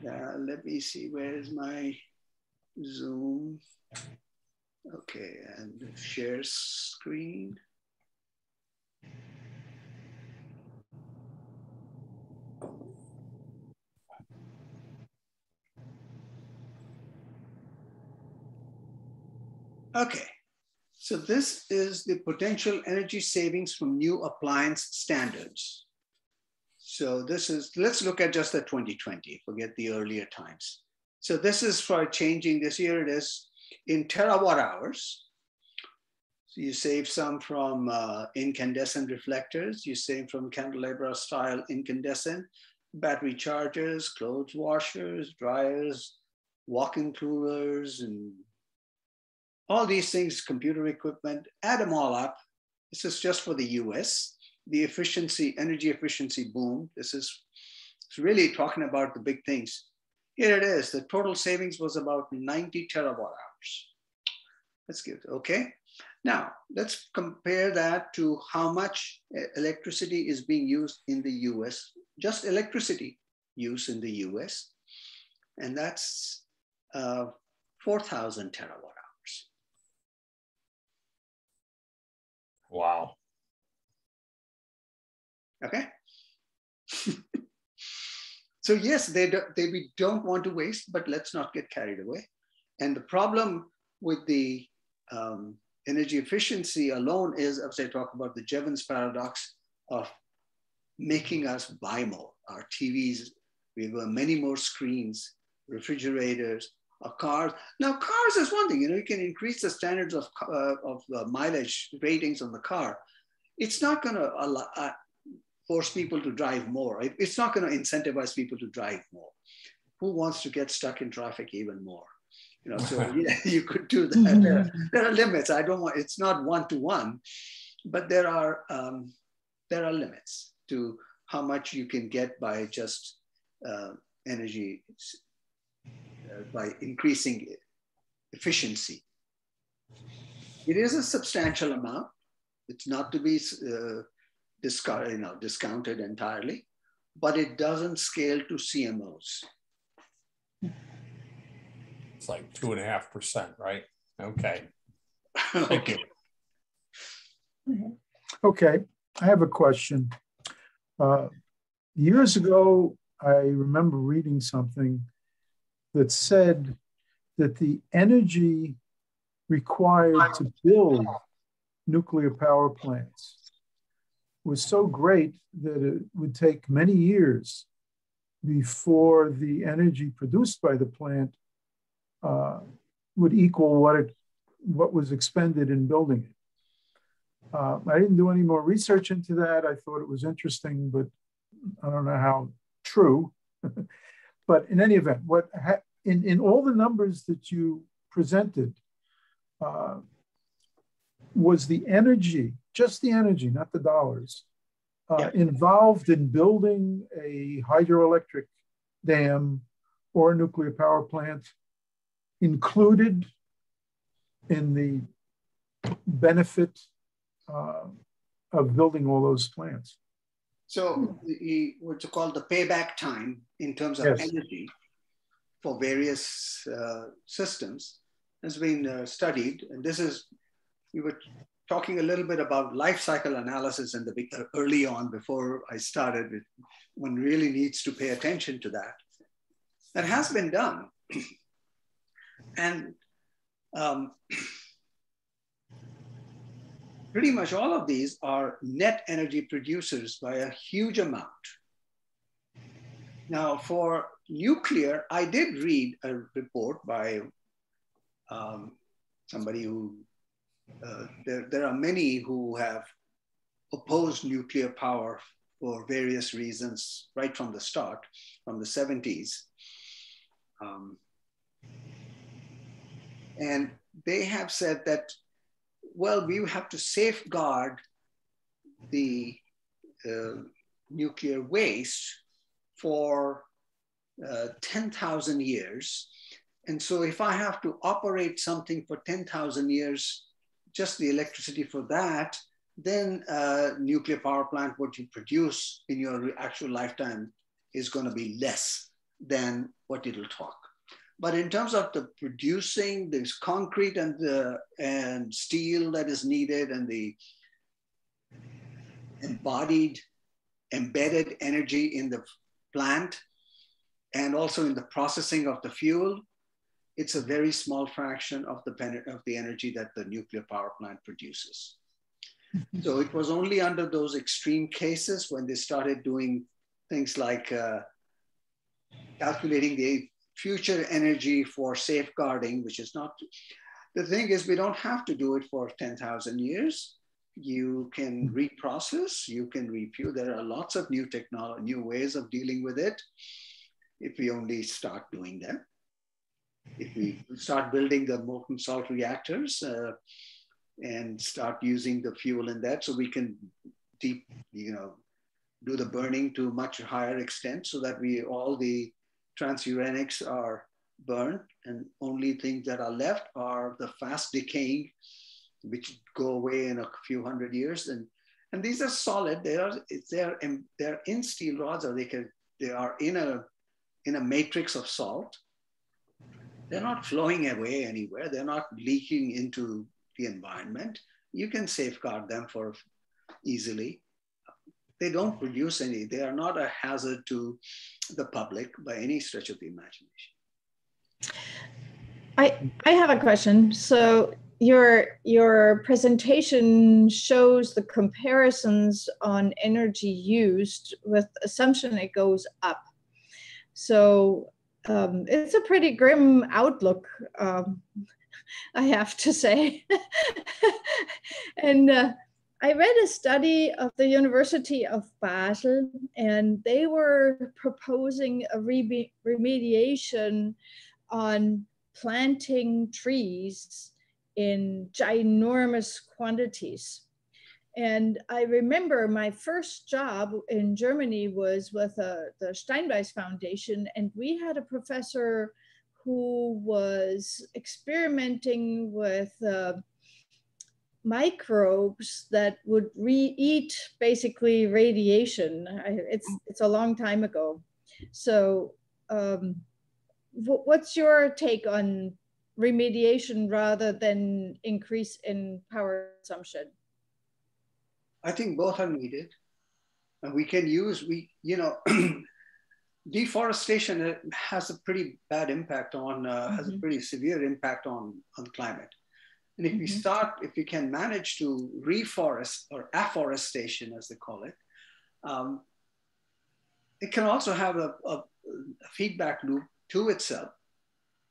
let me see, where is my Zoom? Okay, and share screen. Okay, so this is the potential energy savings from new appliance standards. So this is, let's look at just the 2020, forget the earlier times. So this is for changing, this year it is in terawatt hours. So you save some from incandescent reflectors, you save from candelabra style incandescent, battery chargers, clothes washers, dryers, walk-in coolers, and all these things, computer equipment, add them all up. This is just for the US. The efficiency, energy efficiency boom. It's really talking about the big things. Here it is. The total savings was about 90 terawatt hours. That's good, okay? Now, let's compare that to how much electricity is being used in the US, just electricity use in the US. And that's 4,000 terawatt hours. Wow. Okay. So yes, we don't want to waste, but let's not get carried away. And the problem with the energy efficiency alone is, as I talk about the Jevons paradox of making us buy more. Our TVs, we have many more screens, refrigerators, cars. Now, cars is one thing, you can increase the standards of mileage ratings on the car. it's not going to force people to drive more. It's not going to incentivize people to drive more. Who wants to get stuck in traffic even more? You know, so yeah, you could do that. There are limits. I don't want. It's not one-to-one, but there are limits to how much you can get by just energy, by increasing efficiency. It is a substantial amount. It's not to be discounted entirely, but it doesn't scale to CMOs. It's like 2.5%, right? Okay. Okay. Okay, I have a question. Years ago, I remember reading something that said that the energy required to build nuclear power plants was so great that it would take many years before the energy produced by the plant would equal what was expended in building it. I didn't do any more research into that. I thought it was interesting, but I don't know how true. But in any event, in all the numbers that you presented, was the energy, just the energy, not the dollars, involved in building a hydroelectric dam or a nuclear power plant included in the benefit of building all those plants? So what's called the payback time in terms of energy for various systems has been studied. And this is, we were talking a little bit about life cycle analysis in the early on before I started. One really needs to pay attention to that. That has been done. And pretty much all of these are net energy producers by a huge amount. Now for nuclear, I did read a report by somebody who, there are many who have opposed nuclear power for various reasons right from the start, from the 70s. And they have said that, well, we have to safeguard the nuclear waste for 10,000 years. And so if I have to operate something for 10,000 years, just the electricity for that, then nuclear power plant, what you produce in your actual lifetime is going to be less than what it'll talk. But in terms of the producing this concrete and steel that is needed and the embedded energy in the plant and also in the processing of the fuel, it's a very small fraction of the energy that the nuclear power plant produces. So it was only under those extreme cases when they started doing things like calculating the future energy for safeguarding, which is not, the thing is we don't have to do it for 10,000 years. You can reprocess, you can refuel. There are lots of new technology, new ways of dealing with it if we only start doing them. If we start building the molten salt reactors and start using the fuel in that, so we can do the burning to a much higher extent so that all the transuranics are burned and only things that are left are the fast decaying, which go away in a few hundred years. And these are solid. They're in steel rods, or they are in a matrix of salt. They're not flowing away anywhere. They're not leaking into the environment. You can safeguard them for easily. They don't produce any. They are not a hazard to the public by any stretch of the imagination. I have a question. So your presentation shows the comparisons on energy used with assumption it goes up. So it's a pretty grim outlook, I have to say. And I read a study of the University of Basel, and they were proposing a remediation on planting trees in ginormous quantities. And I remember my first job in Germany was with the Steinbeis Foundation, and we had a professor who was experimenting with microbes that would eat basically radiation. It's a long time ago. So what's your take on remediation rather than increase in power consumption? I think both are needed. And we can use, deforestation has a pretty bad impact on, has a pretty severe impact on climate. And if if we can manage to reforest or afforestation, as they call it, it can also have a feedback loop to itself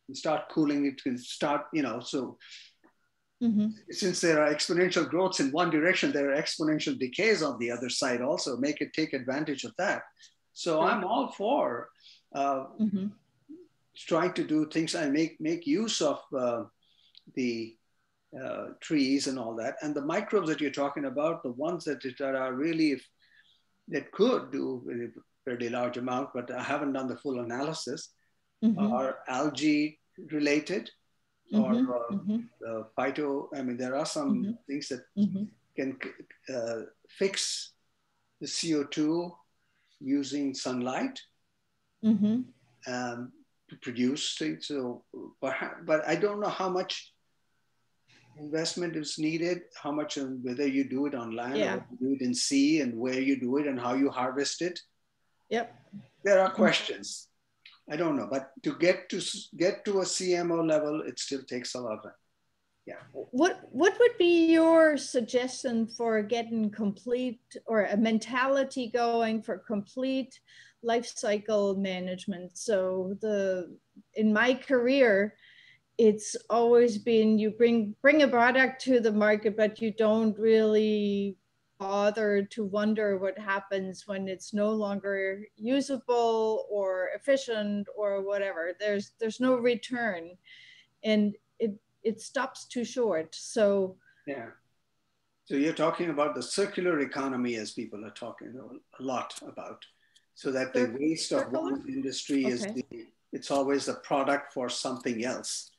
and start cooling. It can start, since there are exponential growths in one direction, there are exponential decays on the other side also, take advantage of that. So I'm all for trying to do things and make use of the trees and all that. And the microbes that you're talking about, the ones that are really, that could do a fairly large amount, but I haven't done the full analysis, are algae related or phyto. I mean, there are some things that can fix the CO2 using sunlight to produce things. So, but I don't know how much investment is needed, how much, whether you do it on land or do it in sea, and where you do it and how you harvest it. There are questions. I don't know, but to get to a CMO level, it still takes a lot of time. What would be your suggestion for getting complete, or a mentality going for complete life cycle management? So in my career, it's always been, you bring a product to the market, but you don't really bother to wonder what happens when it's no longer usable or efficient or whatever. There's no return, and it stops too short. So so you're talking about the circular economy, as people are talking a lot about, so that the waste of one industry it's always a product for something else.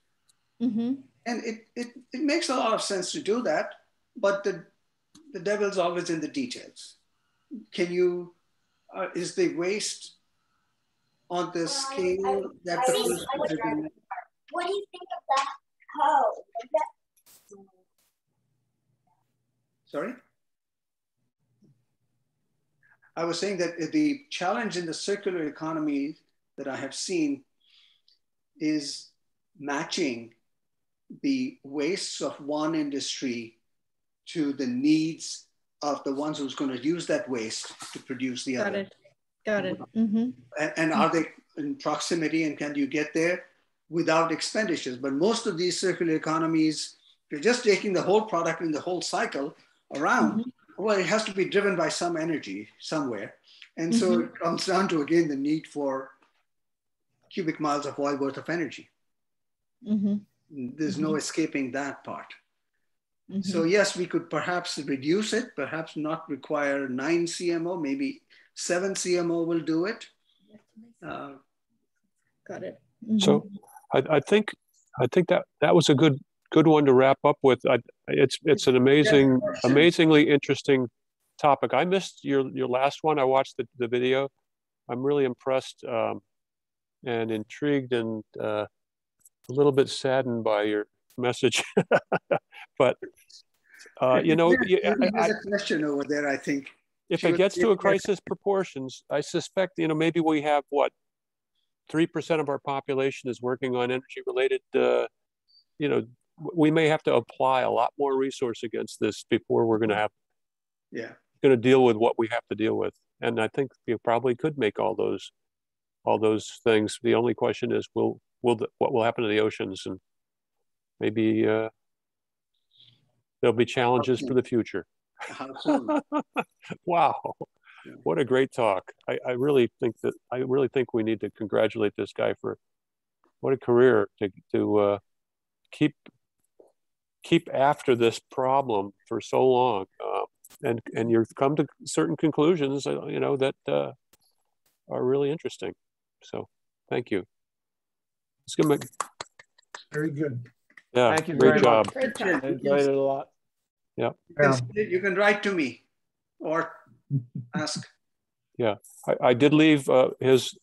And it makes a lot of sense to do that, but the devil's always in the details. Can you, is the waste on the scale that the person is? What do you think of that code? Sorry? I was saying that the challenge in the circular economy that I have seen is matching the wastes of one industry to the needs of the ones who's going to use that waste to produce the other. Got it. And are they in proximity, and can you get there without expenditures? But most of these circular economies, if you're just taking the whole product in the whole cycle around, well, it has to be driven by some energy somewhere. And so it comes down to, again, the need for cubic miles of oil worth of energy. There's no escaping that part. So yes, we could perhaps reduce it, perhaps not require 9 CMO, maybe 7 CMO will do it. Got it. So I think that was a good one to wrap up with. It's an amazingly interesting topic. I missed your last one. I watched the video. I'm really impressed and intrigued and a little bit saddened by your message. But there's a question over there, I think. If it gets to a crisis proportions, I suspect maybe we have 3% of our population is working on energy related. We may have to apply a lot more resource against this before we're going to going to deal with what we have to deal with. And I think you probably could make all those things. The only question is, what will happen to the oceans, and maybe there'll be challenges for the future. How soon? Wow. What a great talk. I really think we need to congratulate this guy for what a career to keep after this problem for so long. And you've come to certain conclusions, that are really interesting. So thank you. Let's give him a, Very good. yeah, Thank you great very job. much. Great talk. I enjoyed it a lot. Yeah. You can write to me or ask. Yeah, I did leave his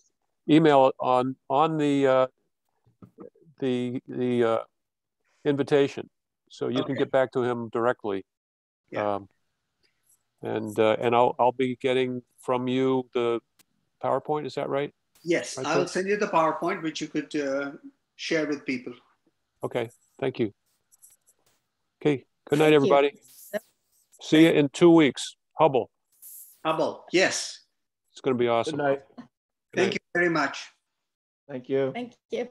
email on the invitation, so you can get back to him directly. Yeah. And I'll be getting from you the PowerPoint. Is that right? Yes, Right, I'll sir? send you the PowerPoint, which you could share with people. Okay, thank you. Okay, good night, Thank you. everybody. See you in 2 weeks. Hubble. Hubble, yes. It's going to be awesome. Good night. Thank you very much. Thank you. Thank you.